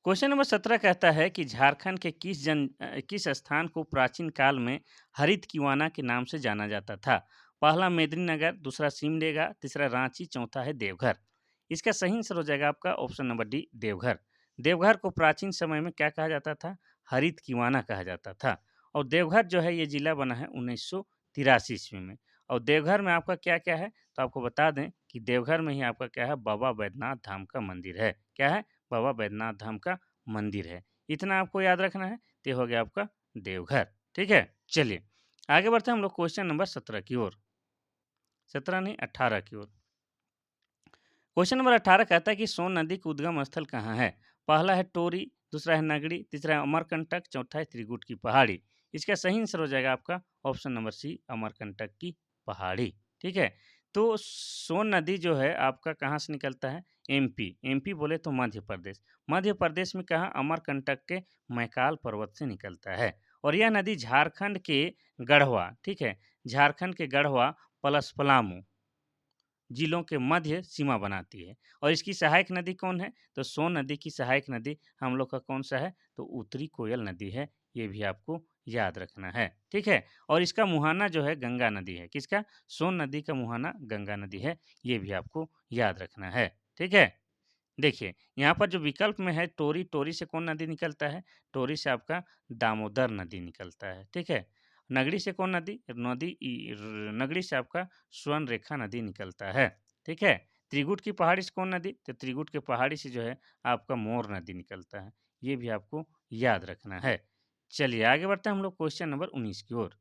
क्वेश्चन नंबर 17 कहता है कि झारखंड के किस स्थान को प्राचीन काल में हरित किवाना के नाम से जाना जाता था? पहला मेदिनीनगर, दूसरा सिमडेगा, तीसरा रांची, चौथा है देवघर। इसका सही आंसर हो जाएगा आपका option number D, Deoghar. Deoghar को प्राचीन समय में क्या कहा जाता था? हरित किवाना कहा जाता था। और देवघर जो है ये जिला बना है 1983 ईस्वी में। और देवघर में आपका क्या क्या है, तो आपको बता दें कि देवघर में ही आपका क्या है, बाबा बैद्यनाथ धाम का मंदिर है। क्या है? बाबा बैद्यनाथ धाम का मंदिर है। इतना आपको याद रखना है, तो ये हो गया आपका देवघर, ठीक है? चलिए, आगे बढ़ते हैं हम लोग क्वेश्चन नंबर 17 की ओर। 17 नहीं 18 की ओर। क्वेश्चन नंबर 18 कहता है कि सोन नदी का उद्गम स्थल कहाँ है? पहला है टोरी, दूसरा है नगड़ी, तीसरा है अमरकंटक, चौथा है त्रिकुट की पहाड़ी। इसका सही आंसर हो जाएगा आपका ऑप्शन नंबर सी, अमरकंटक की पहाड़ी, ठीक है? तो सोन नदी जो है आपका कहाँ से निकलता है? एमपी, एमपी बोले तो मध्य प्रदेश। मध्य प्रदेश में कहाँ? अमरकंटक के मैकाल पर्वत से निकलता है। और यह नदी झारखंड के गढ़वा, ठीक है? झारखंड के गढ़वा प्लस पलामू जिलों के मध्य सीमा बनाती है। और इसकी सहायक नदी कौन है? तो सोन नदी की सहायक नदी हम लोग का कौन सा है? तो उत्तरी कोयल नदी है। ये भी आपको याद रखना है, ठीक है? और इसका मुहाना जो है गंगा नदी है। किसका? सोन नदी का मुहाना गंगा नदी है। ये भी आपको याद रखना है, ठीक है? देखिए, यहाँ पर जो विकल्प में है टोरी, टोरी से कौन नदी निकलता है? टोरी से आपका दामोदर नदी निकलता है, ठीक है? नगड़ी से कौन नदी? नगड़ी से आपका स्वर्णरेखा नदी निकलता है, ठीक है? त्रिकुट की पहाड़ी से कौन नदी? तो त्रिकुट की पहाड़ी से जो है आपका मोर नदी निकलता है। ये भी आपको याद रखना है। चलिए आगे बढ़ते हैं हम लोग क्वेश्चन नंबर 19 की ओर।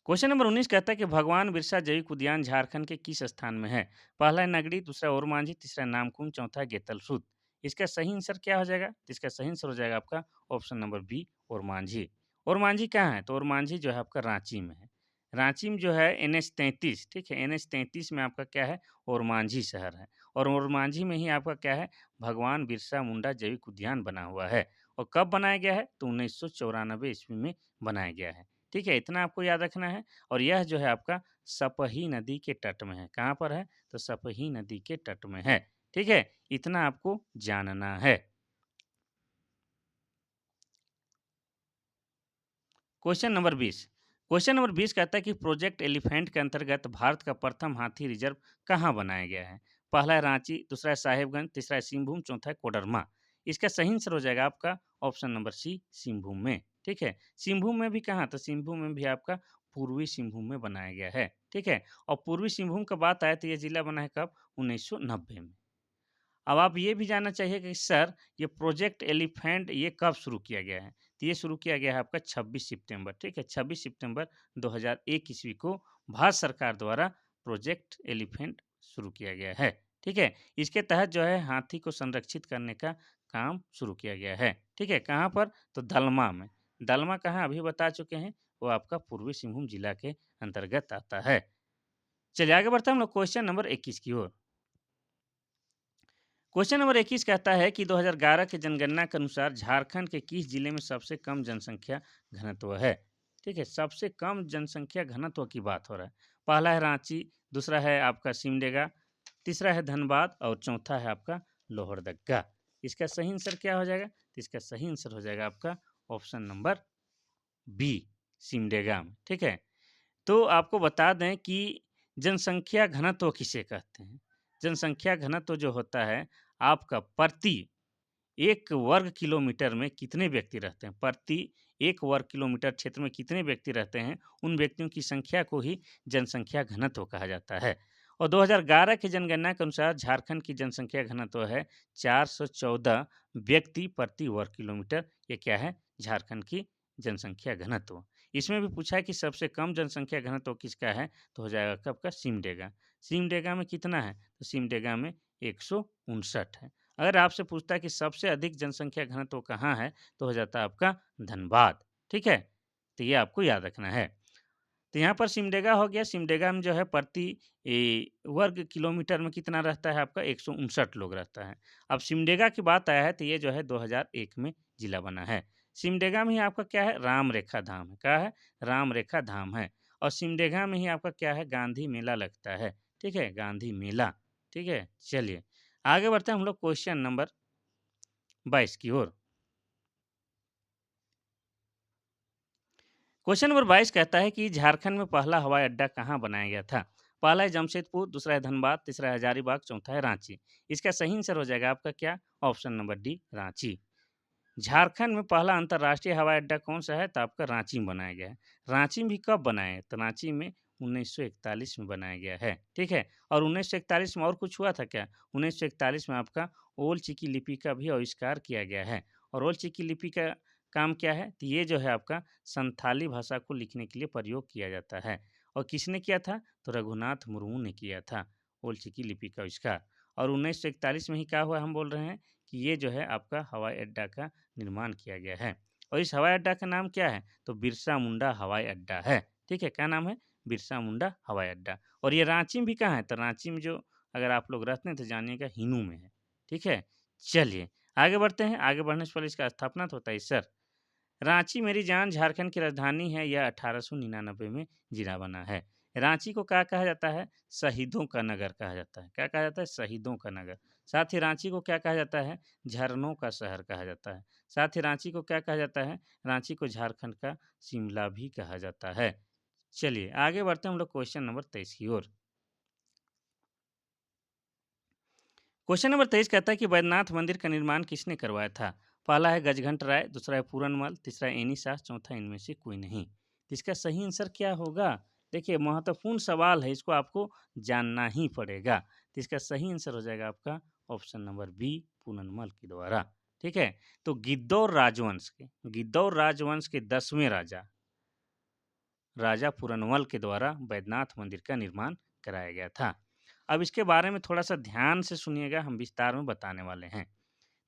क्वेश्चन नंबर 19 कहता है कि भगवान बिरसा जैविक उद्यान झारखंड के किस स्थान में है? पहला है नगड़ी, दूसरा ओरमांझी, तीसरा नामकुम, चौथा है गेतलसूद। इसका सही आंसर क्या हो जाएगा? तो इसका सही आंसर हो जाएगा आपका option number B, Ormanjhi. Ormanjhi कहाँ है? तो ओरमांझी जो है आपका रांची में है। रांची में जो है NH 33, ठीक है? NH 33 में आपका क्या है? ओरमांझी शहर है। और ओरमांझी में ही आपका क्या है? भगवान बिरसा मुंडा जैविक उद्यान बना हुआ है। और कब बनाया गया है? तो 1994 ईस्वी में बनाया गया है। ठीक है, इतना आपको याद रखना है। और यह जो है आपका सपही नदी के तट में है। कहाँ पर है? तो सपही नदी के तट में है। ठीक है, इतना आपको जानना है। Question number 20। क्वेश्चन नंबर 20 कहता है कि प्रोजेक्ट एलिफेंट के अंतर्गत भारत का प्रथम हाथी रिजर्व कहाँ बनाया गया है? पहला है रांची, दूसरा है साहेबगंज, तीसरा है सिंहभूम, चौथा है कोडरमा। इसका सही आंसर हो जाएगा आपका ऑप्शन नंबर सी, सिंहभूम में। ठीक है, सिंहभूम में भी कहाँ? तो सिंहभूम में भी आपका पूर्वी सिंहभूम में बनाया गया है। ठीक है, और पूर्वी सिंहभूम का बात आए तो यह जिला बना है कब? 1990 में। अब आप ये भी जानना चाहिए कि सर ये प्रोजेक्ट एलिफेंट ये कब शुरू किया गया है? तो ये शुरू किया गया है आपका 26 सितंबर, ठीक है? 26 सितंबर 2001 ईस्वी को भारत सरकार द्वारा प्रोजेक्ट एलिफेंट शुरू किया गया है, ठीक है? इसके तहत जो है हाथी को संरक्षित करने का काम शुरू किया गया है, ठीक है? कहाँ पर? तो दलमा में। दलमा कहाँ अभी बता चुके हैं, वो आपका पूर्वी सिंहभूम जिला के अंतर्गत आता है। चलिए आगे बढ़ते हैं हम लोग क्वेश्चन नंबर 21 की ओर। क्वेश्चन नंबर 21 कहता है कि 2011 के जनगणना के अनुसार झारखंड के किस जिले में सबसे कम जनसंख्या घनत्व है? ठीक है, सबसे कम जनसंख्या घनत्व की बात हो रहा है। पहला है रांची, दूसरा है आपका सिमडेगा, तीसरा है धनबाद और चौथा है आपका लोहरदग्गा। इसका सही आंसर क्या हो जाएगा? तो इसका सही आंसर हो जाएगा आपका ऑप्शन नंबर बी, सिमडेगा में। ठीक है, तो आपको बता दें कि जनसंख्या घनत्व किसे कहते हैं? जनसंख्या घनत्व जो होता है आपका प्रति 1 वर्ग किलोमीटर में कितने व्यक्ति रहते हैं, प्रति 1 वर्ग किलोमीटर क्षेत्र में कितने व्यक्ति रहते हैं, उन व्यक्तियों की संख्या को ही जनसंख्या घनत्व कहा जाता है। और 2011 की जनगणना के अनुसार झारखंड की जनसंख्या घनत्व है 414 व्यक्ति प्रति वर्ग किलोमीटर। ये क्या है? झारखंड की जनसंख्या घनत्व। इसमें भी पूछा है कि सबसे कम जनसंख्या घनत्व किसका है, तो हो जाएगा कब का? सिमडेगा। सिमडेगा में कितना है? तो सिमडेगा में 159 है। अगर आपसे पूछता है कि सबसे अधिक जनसंख्या घनत्व कहाँ है, तो हो जाता है आपका धनबाद। ठीक है? तो ये आपको याद रखना है। तो यहाँ पर सिमडेगा हो गया, सिमडेगा में जो है प्रति वर्ग किलोमीटर में कितना रहता है आपका? 159 लोग रहता है। अब सिमडेगा की बात आया है तो ये जो है 2001 में जिला बना है। सिमडेगा में ही आपका क्या है? राम रेखा धाम है। क्या है? राम रेखा धाम है। और सिमडेगा में ही आपका क्या है? गांधी मेला लगता है। ठीक है? गांधी मेला। ठीक है? चलिए आगे बढ़ते हैं हम लोग क्वेश्चन नंबर 22 की ओर। क्वेश्चन नंबर 22 कहता है कि झारखंड में पहला हवाई अड्डा कहाँ बनाया गया था? पहला है जमशेदपुर, दूसरा है धनबाद, तीसरा है हजारीबाग, चौथा है रांची। इसका सही आंसर हो जाएगा आपका क्या? Option number D, Ranchi. Jharkhand में पहला अंतर्राष्ट्रीय हवाई अड्डा कौन सा है? तो आपका रांची में बनाया गया है। रांची में भी कब बनाया है? तो रांची में 1941 में बनाया गया है। ठीक है? और 1941 में और कुछ हुआ था क्या? 1941 में आपका ओल चिकी लिपि का भी आविष्कार किया गया है। और ओल चिकी लिपि का काम क्या है? तो ये जो है आपका संथाली भाषा को लिखने के लिए प्रयोग किया जाता है। और किसने किया था? तो रघुनाथ मुर्मू ने किया था ओल चिकी लिपि का आविष्कार। और 1941 में ही क्या हुआ, हम बोल रहे हैं कि ये जो है आपका हवाई अड्डा का निर्माण किया गया है। और इस हवाई अड्डा का नाम क्या है? तो बिरसा मुंडा हवाई अड्डा है। ठीक है? क्या नाम है? बिरसा मुंडा हवाई अड्डा। और ये रांची में भी कहाँ है? तो रांची में जो अगर आप लोग रहते हैं तो जानिएगा हिनू में है। ठीक है? चलिए आगे बढ़ते हैं। आगे बढ़ने से पहले इसका स्थापना तो बताइए सर। रांची मेरी जान झारखंड की राजधानी है। यह 1899 में जिला बना है। रांची को क्या कहा जाता है? शहीदों का नगर कहा जाता है। क्या कहा जाता है? शहीदों का नगर। साथ ही रांची को क्या कहा जाता है? झरनों का शहर कहा जाता है। साथ ही रांची को क्या कहा जाता है? रांची को झारखंड का शिमला भी कहा जाता है। चलिए आगे बढ़ते हैं हम लोग क्वेश्चन नंबर 23 की ओर। क्वेश्चन नंबर 23 कहता है कि बैद्यनाथ मंदिर का निर्माण किसने करवाया था? पहला है गजघंट राय, दूसरा है पूरनमल, तीसरा है एनी शाह, चौथा इनमें से कोई नहीं। तो इसका सही आंसर क्या होगा? देखिए महत्वपूर्ण सवाल है, इसको आपको जानना ही पड़ेगा। तो इसका सही आंसर हो जाएगा आपका ऑप्शन नंबर बी, पूरनमल के द्वारा। ठीक है? तो गिद्धौर राजवंश के 10वें राजा राजा पूरनमल के द्वारा बैद्यनाथ मंदिर का निर्माण कराया गया था। अब इसके बारे में थोड़ा सा ध्यान से सुनिएगा, हम विस्तार में बताने वाले हैं।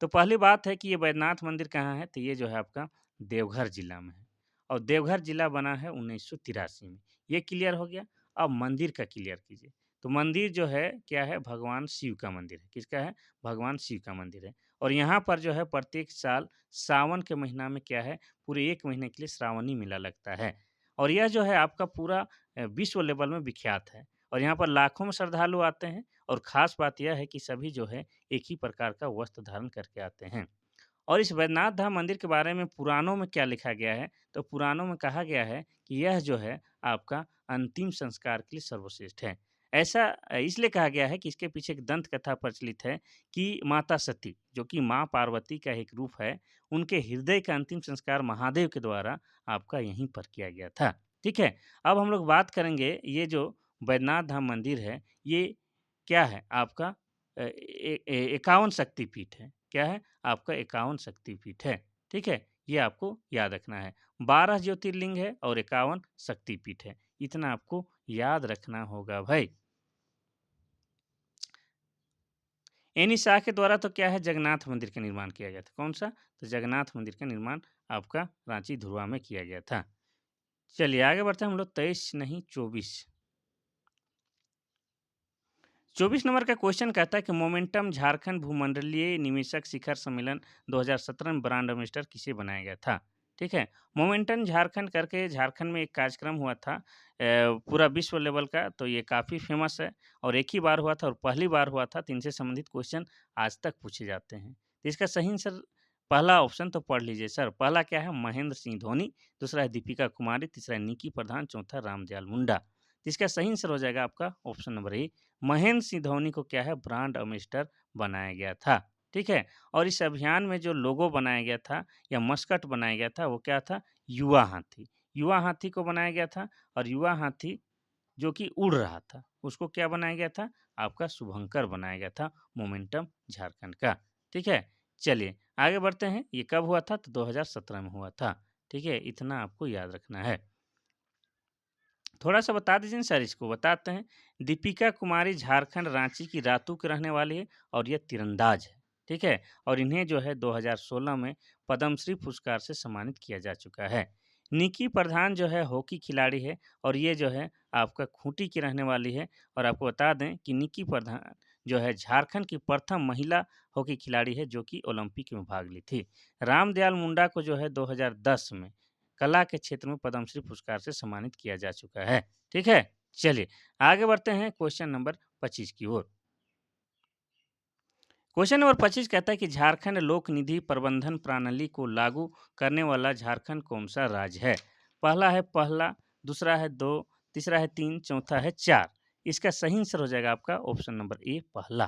तो पहली बात है कि ये बैद्यनाथ मंदिर कहाँ है? तो ये जो है आपका देवघर जिला में है। और देवघर जिला बना है 1983 में। ये क्लियर हो गया। अब मंदिर का क्लियर कीजिए। तो मंदिर जो है क्या है? भगवान शिव का मंदिर है। किसका है? भगवान शिव का मंदिर है। और यहाँ पर जो है प्रत्येक साल सावन के महीना में क्या है? पूरे 1 महीने के लिए श्रावणी मेला लगता है। और यह जो है आपका पूरा विश्व लेवल में विख्यात है। और यहाँ पर लाखों में श्रद्धालु आते हैं। और ख़ास बात यह है कि सभी जो है एक ही प्रकार का वस्त्र धारण करके आते हैं। और इस वैद्यनाथ धाम मंदिर के बारे में पुराणों में क्या लिखा गया है? तो पुराणों में कहा गया है कि यह जो है आपका अंतिम संस्कार के लिए सर्वश्रेष्ठ है। ऐसा इसलिए कहा गया है कि इसके पीछे एक दंत कथा प्रचलित है कि माता सती, जो कि माँ पार्वती का एक रूप है, उनके हृदय का अंतिम संस्कार महादेव के द्वारा आपका यहीं पर किया गया था। ठीक है? अब हम लोग बात करेंगे ये जो वैद्यनाथ धाम मंदिर है, ये क्या है आपका 51 शक्तिपीठ है। क्या है? आपका 51 शक्तिपीठ है। ठीक है? ये आपको याद रखना है। 12 ज्योतिर्लिंग है और 51 शक्तिपीठ है। इतना आपको याद रखना होगा भाई। एनी शाह के द्वारा तो क्या है? जगन्नाथ मंदिर का निर्माण किया गया था। कौन-सा? तो जगन्नाथ मंदिर का निर्माण आपका रांची धुरवा में किया गया था। चलिए आगे बढ़ते हैं हम लोग 23 नहीं 24। 24 नंबर का क्वेश्चन कहता है कि मोमेंटम झारखंड भूमंडलीय निवेशक शिखर सम्मेलन 2017 में ब्रांड एम्बेसडर किसे बनाया गया था? ठीक है? मोमेंटम झारखंड करके झारखंड में एक कार्यक्रम हुआ था पूरा विश्व लेवल का, तो ये काफ़ी फेमस है। और एक ही बार हुआ था और पहली बार हुआ था, तो इनसे संबंधित क्वेश्चन आज तक पूछे जाते हैं। तो इसका सही आंसर पहला ऑप्शन तो पढ़ लीजिए सर। पहला क्या है? महेंद्र सिंह धोनी, दूसरा है दीपिका कुमारी, तीसरा है निकी प्रधान, चौथा रामदयाल मुंडा। इसका सही आंसर हो जाएगा आपका option number A, Mahendra Singh Dhoni को क्या है ब्रांड एम्बेसडर बनाया गया था। ठीक है, और इस अभियान में जो लोगो बनाया गया था या मस्कट बनाया गया था वो क्या था, युवा हाथी। युवा हाथी को बनाया गया था, और युवा हाथी जो कि उड़ रहा था उसको क्या बनाया गया था, आपका शुभंकर बनाया गया था, मोमेंटम झारखंड का। ठीक है, चलिए आगे बढ़ते हैं। ये कब हुआ था, तो 2017 में हुआ था। ठीक है, इतना आपको याद रखना है। थोड़ा सा बता दीजिए सर, इसको बताते हैं। दीपिका कुमारी झारखंड रांची की रातू की रहने वाली है, और यह तीरंदाज है। ठीक है, और इन्हें जो है 2016 में पद्मश्री पुरस्कार से सम्मानित किया जा चुका है। निकी प्रधान जो है हॉकी खिलाड़ी है, और ये जो है आपका खूंटी की रहने वाली है। और आपको बता दें कि निकी प्रधान जो है झारखंड की प्रथम महिला हॉकी खिलाड़ी है जो कि ओलंपिक में भाग ली थी। रामदयाल मुंडा को जो है 2010 में कला के क्षेत्र में पद्मश्री पुरस्कार से सम्मानित किया जा चुका है। ठीक है, चलिए आगे बढ़ते हैं क्वेश्चन नंबर 25 की ओर। क्वेश्चन नंबर 25 कहता है कि झारखंड लोक निधि प्रबंधन प्रणाली को लागू करने वाला झारखंड कौन सा राज्य है। पहला, दूसरा है 2, तीसरा है 3, चौथा है 4। इसका सही आंसर हो जाएगा आपका ऑप्शन नंबर ए, पहला।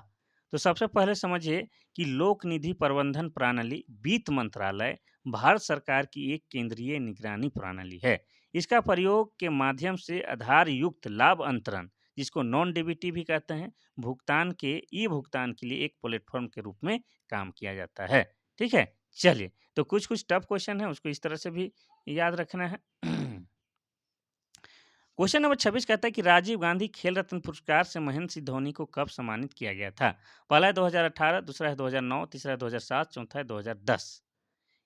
तो सबसे पहले समझिए कि लोक निधि प्रबंधन प्रणाली वित्त मंत्रालय भारत सरकार की एक केंद्रीय निगरानी प्रणाली है। इसका प्रयोग के माध्यम से आधार युक्त लाभ अंतरण, जिसको नॉन डीबीटी भी कहते हैं, भुगतान के ई भुगतान के लिए एक प्लेटफॉर्म के रूप में काम किया जाता है। ठीक है, चलिए तो कुछ कुछ टफ क्वेश्चन है उसको इस तरह से भी याद रखना है। क्वेश्चन नंबर 26 कहता है कि राजीव गांधी खेल रत्न पुरस्कार से महेंद्र सिंह धोनी को कब सम्मानित किया गया था। पहला है 2018, दूसरा है 2009, तीसरा है 2007, चौथा है 2010।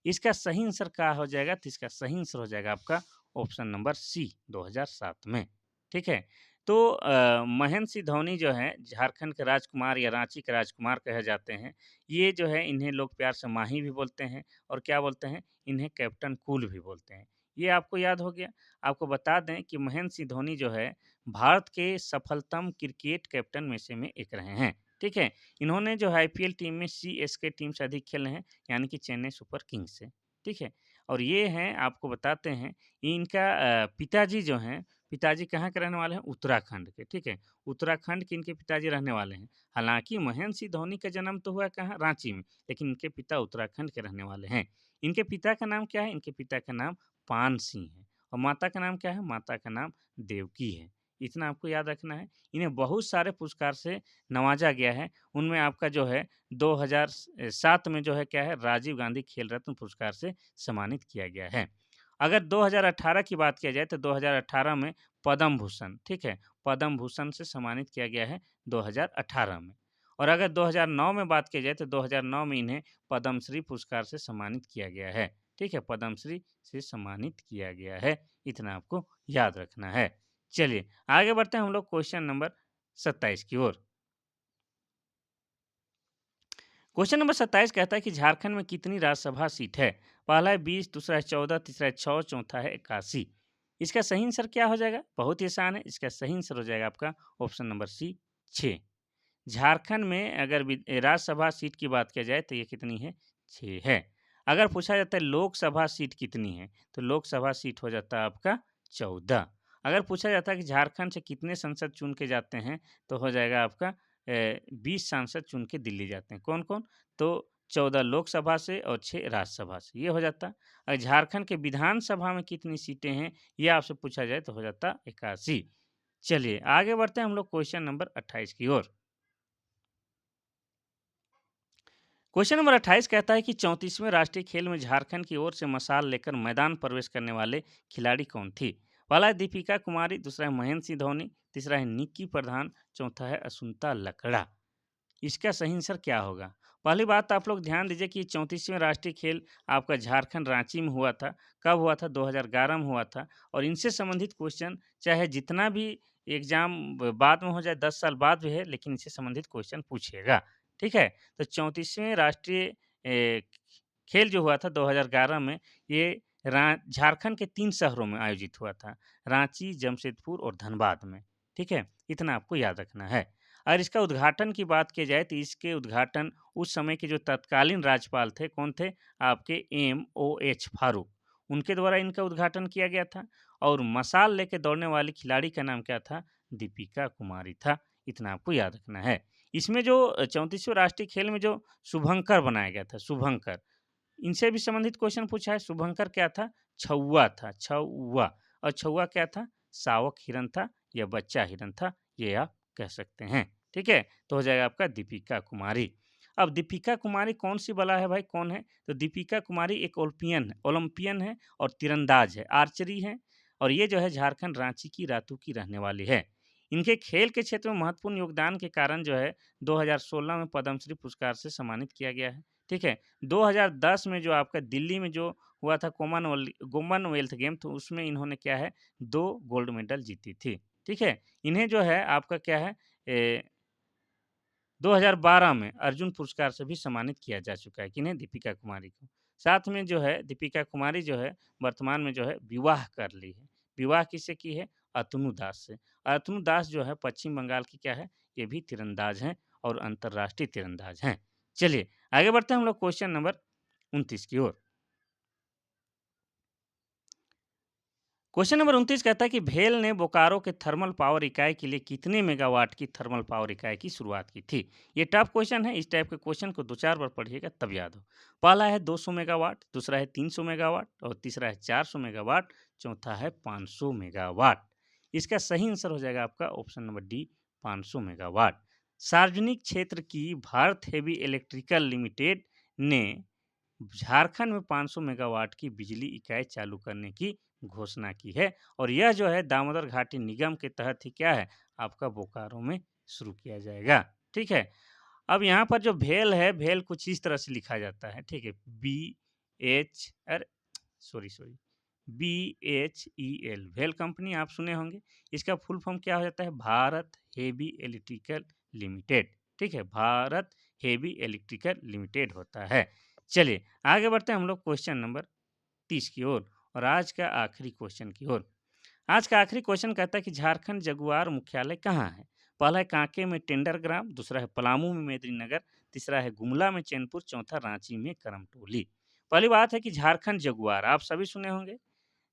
इसका सही आंसर क्या हो जाएगा, तो इसका सही आंसर हो जाएगा आपका ऑप्शन नंबर सी, 2007 में। ठीक है, तो महेंद्र सिंह धोनी जो है झारखंड के राजकुमार या रांची के राजकुमार कहे जाते हैं। ये जो है इन्हें लोग प्यार से माही भी बोलते हैं, और क्या बोलते हैं, इन्हें कैप्टन कूल भी बोलते हैं। ये आपको याद हो गया। आपको बता दें कि महेंद्र सिंह धोनी जो है भारत के सफलतम क्रिकेट कैप्टन में से में एक रहे हैं। ठीक है, इन्होंने जो है आईपीएल टीम में सीएसके टीम से अधिक खेले हैं, यानी कि चेन्नई सुपर किंग्स से। ठीक है, और ये हैं आपको बताते हैं, इनका पिताजी जो हैं, पिताजी कहाँ के रहने वाले हैं, उत्तराखंड के। ठीक है, उत्तराखंड के इनके पिताजी रहने वाले हैं। हालांकि महेंद्र सिंह धोनी का जन्म तो हुआ कहाँ, रांची में, लेकिन इनके पिता उत्तराखंड के रहने वाले हैं। इनके पिता का नाम क्या है, इनके पिता का नाम पान सिंह है, और माता का नाम क्या है, माता का नाम देवकी है। इतना आपको याद रखना है। इन्हें बहुत सारे पुरस्कार से नवाजा गया है। उनमें आपका जो है 2007 में जो है क्या है, राजीव गांधी खेल रत्न पुरस्कार से सम्मानित किया गया है। अगर 2018 की बात किया जाए तो 2018 में पद्म भूषण, ठीक है, पद्म भूषण से सम्मानित किया गया है 2018 में। और अगर 2009 में बात की जाए तो 2009 में इन्हें पद्मश्री पुरस्कार से सम्मानित किया गया है। ठीक है, पद्मश्री से सम्मानित किया गया है। इतना आपको याद रखना है। चलिए आगे बढ़ते हैं हम लोग क्वेश्चन नंबर 27 की ओर। क्वेश्चन नंबर 27 कहता है कि झारखंड में कितनी राज्यसभा सीट है। पहला है 20, दूसरा है 14, तीसरा है 6, चौथा है 81। इसका सही आंसर क्या हो जाएगा, बहुत ही आसान है। इसका सही आंसर हो जाएगा आपका ऑप्शन नंबर सी, 6। झारखंड में अगर राज्यसभा सीट की बात किया जाए तो ये कितनी है, 6 है। अगर पूछा जाता है लोकसभा सीट कितनी है, तो लोकसभा सीट हो जाता है आपका 14। अगर पूछा जाता है कि झारखंड से कितने सांसद चुन के जाते हैं, तो हो जाएगा आपका 20 सांसद चुन के दिल्ली जाते हैं। कौन कौन, तो 14 लोकसभा से और 6 राज्यसभा से, ये हो जाता। अगर झारखंड के विधानसभा में कितनी सीटें हैं, ये आपसे पूछा जाए तो हो जाता 81। चलिए आगे बढ़ते हैं हम लोग क्वेश्चन नंबर 28 की ओर। क्वेश्चन नंबर 28 कहता है कि 34वें राष्ट्रीय खेल में झारखंड की ओर से मशाल लेकर मैदान प्रवेश करने वाले खिलाड़ी कौन थी। पहला है दीपिका कुमारी, दूसरा है महेंद्र सिंह धोनी, तीसरा है निक्की प्रधान, चौथा है असुंता लकड़ा। इसका सही आंसर क्या होगा। पहली बात तो आप लोग ध्यान दीजिए कि 34वें राष्ट्रीय खेल आपका झारखंड रांची में हुआ था। कब हुआ था, 2011 में हुआ था। और इनसे संबंधित क्वेश्चन चाहे जितना भी एग्जाम बाद में हो जाए, 10 साल बाद भी है, लेकिन इससे संबंधित क्वेश्चन पूछेगा। ठीक है, तो 34वें राष्ट्रीय खेल जो हुआ था 2011 में, ये झारखंड के 3 शहरों में आयोजित हुआ था, रांची, जमशेदपुर और धनबाद में। ठीक है, इतना आपको याद रखना है। और इसका उद्घाटन की बात की जाए तो इसके उद्घाटन उस समय के जो तत्कालीन राज्यपाल थे, कौन थे, आपके MOH फारूक, उनके द्वारा इनका उद्घाटन किया गया था। और मशाल लेके दौड़ने वाली खिलाड़ी का नाम क्या था? दीपिका कुमारी था। इतना आपको याद रखना है। इसमें जो 34वें राष्ट्रीय खेल में जो शुभंकर बनाया गया था, शुभंकर, इनसे भी संबंधित क्वेश्चन पूछा है। शुभंकर क्या था? छौवा था, छौवा। और छौवा क्या था? शावक हिरन था या बच्चा हिरन था, ये आप कह सकते हैं। ठीक है? तो हो जाएगा आपका दीपिका कुमारी। अब दीपिका कुमारी कौन-सी बला है भाई, कौन है? तो दीपिका कुमारी एक ओलंपियन है और तीरंदाज है, आर्चरी है और ये जो है झारखंड रांची की रातू की रहने वाली है। इनके खेल के क्षेत्र में महत्वपूर्ण योगदान के कारण जो है 2016 में पद्मश्री पुरस्कार से सम्मानित किया गया है। ठीक है? 2010 में जो आपका दिल्ली में जो हुआ था कॉमनवेल्थ गेम, तो उसमें इन्होंने क्या है 2 गोल्ड मेडल जीती थी। ठीक है? इन्हें जो है आपका क्या है 2012 में अर्जुन पुरस्कार से भी सम्मानित किया जा चुका है। किन्हें? दीपिका कुमारी को। साथ में जो है दीपिका कुमारी जो है वर्तमान में जो है विवाह कर ली है। विवाह किससे की है? अतनु दास से। अतनु दास जो है पश्चिम बंगाल की क्या है? ये भी तीरंदाज हैं और अंतर्राष्ट्रीय तीरंदाज हैं। चलिए आगे बढ़ते हैं हम लोग क्वेश्चन नंबर 29 की ओर। क्वेश्चन नंबर 29 कहता है कि भेल ने बोकारो के थर्मल पावर इकाई के लिए कितने मेगावाट की थर्मल पावर इकाई की शुरुआत की थी? ये टफ क्वेश्चन है। इस टाइप के क्वेश्चन को 2-4 बार पढ़िएगा तब याद हो। पहला है 200 मेगावाट, दूसरा है 300 मेगावाट और तीसरा है 400 मेगावाट, चौथा है 500 मेगावाट। इसका सही आंसर हो जाएगा आपका ऑप्शन नंबर डी, 500 मेगावाट। सार्वजनिक क्षेत्र की भारत हेवी इलेक्ट्रिकल लिमिटेड ने झारखंड में 500 मेगावाट की बिजली इकाई चालू करने की घोषणा की है और यह जो है दामोदर घाटी निगम के तहत ही क्या है आपका बोकारो में शुरू किया जाएगा। ठीक है? अब यहाँ पर जो भेल है, भेल कुछ इस तरह से लिखा जाता है। ठीक है? बी एच अरे sorry sorry B H E L, भेल कंपनी आप सुने होंगे। इसका फुल फॉर्म क्या हो जाता है? Bharat heavy electrical limited. ठीक है? भारत हेवी इलेक्ट्रिकल लिमिटेड होता है। चलिए आगे बढ़ते हैं हम लोग क्वेश्चन नंबर 30 की ओर और आज का आखिरी क्वेश्चन की ओर। आज का आखिरी क्वेश्चन कहता है कि झारखंड जगुआर मुख्यालय कहाँ है? पहला है कांके में टेंडरग्राम, दूसरा है पलामू में मेदिनीनगर, तीसरा है गुमला में चैनपुर, चौथा रांची में करमटोली। पहली बात है कि झारखंड जगुआर आप सभी सुने होंगे।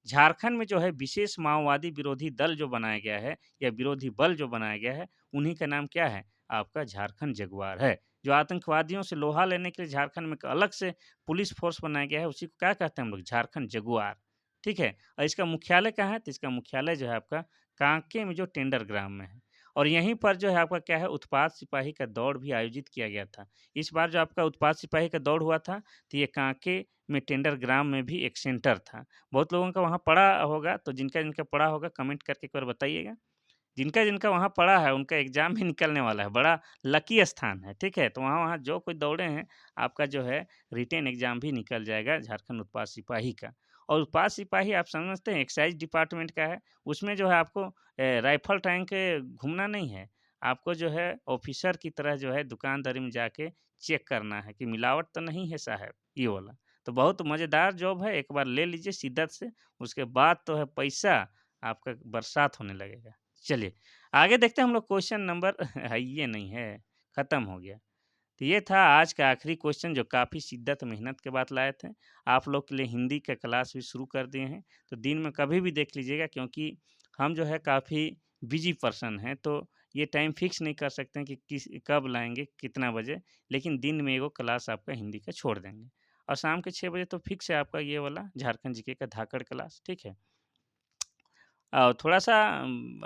झारखंड में जो है विशेष माओवादी विरोधी दल जो बनाया गया है या विरोधी बल जो बनाया गया है, उन्हीं का नाम क्या है? आपका झारखंड जगुआर है। जो आतंकवादियों से लोहा लेने के लिए झारखंड में एक अलग से पुलिस फोर्स बनाया गया है, उसी को क्या कहते हैं हम लोग? झारखंड जगुआर। ठीक है? और इसका मुख्यालय कहाँ है? तो इसका मुख्यालय जो है आपका कांके में जो टेंडर ग्राम में है और यहीं पर जो है आपका क्या है उत्पाद सिपाही का दौड़ भी आयोजित किया गया था। इस बार जो आपका उत्पाद सिपाही का दौड़ हुआ था, तो ये कांके में टेंडर ग्राम में भी एक सेंटर था। बहुत लोगों का वहाँ पड़ा होगा, तो जिनका-जिनका पड़ा होगा कमेंट करके एक बार बताइएगा। जिनका-जिनका वहाँ पड़ा है, उनका एग्ज़ाम भी निकलने वाला है, बड़ा लकी स्थान है, ठीक है? तो वहाँ-वहाँ जो कोई दौड़े हैं, आपका जो है रिटेन एग्ज़ाम भी निकल जाएगा झारखंड उत्पाद सिपाही का। और उत्पाद सिपाही आप समझते हैं एक्साइज़ डिपार्टमेंट का है, उसमें जो है आपको राइफ़ल टाँग के घूमना नहीं है, आपको जो है ऑफ़िसर की तरह जो है दुकानदारी में जाके चेक करना है कि मिलावट तो नहीं है साहब, ये वाला। तो बहुत मज़ेदार जॉब है, एक बार ले लीजिए शिद्दत से, उसके बाद तो है पैसा आपका बरसात होने लगेगा। चलिए, आगे देखते हैं हम लोग क्वेश्चन नंबर ये नहीं है, खत्म हो गया। तो ये था आज का आखिरी क्वेश्चन जो काफ़ी शिद्दत मेहनत के बाद लाए थे। आप लोग के लिए हिंदी का क्लास भी शुरू कर दिए हैं, तो दिन में कभी भी देख लीजिएगा क्योंकि हम जो है काफ़ी बिज़ी पर्सन हैं, तो ये टाइम फिक्स नहीं कर सकते हैं कि कब लाएँगे, कितना बजे, लेकिन दिन में एगो क्लास आपका हिंदी का छोड़ देंगे। और शाम के 6 बजे तो फिक्स है आपका ये वाला झारखंड जीके का धाकड़ क्लास, ठीक है? और थोड़ा-सा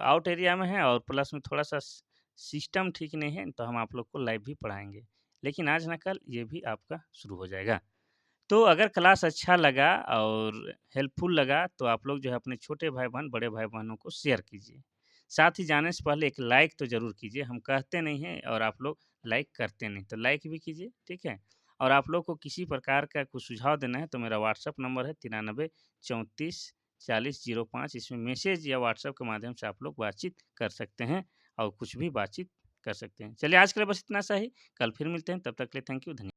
आउट एरिया में है और प्लस में थोड़ा-सा सिस्टम ठीक नहीं है, तो हम आप लोग को लाइव भी पढ़ाएँगे। लेकिन आज ना कल ये भी आपका शुरू हो जाएगा। तो अगर क्लास अच्छा लगा और हेल्पफुल लगा, तो आप लोग जो है अपने छोटे भाई-बहन, बड़े भाई-बहनों को शेयर कीजिए। साथ ही जाने से पहले एक लाइक तो ज़रूर कीजिए, हम कहते नहीं हैं और आप लोग लाइक करते नहीं, तो लाइक भी कीजिए, ठीक है? और आप लोग को किसी प्रकार का कुछ सुझाव देना है, तो मेरा व्हाट्सएप नंबर है 93 34 40 05, इसमें मैसेज या व्हाट्सएप के माध्यम से आप लोग बातचीत कर सकते हैं और कुछ भी बातचीत कर सकते हैं। चलिए आज के लिए बस इतना सा ही, कल फिर मिलते हैं, तब तक के लिए थैंक यू, धन्य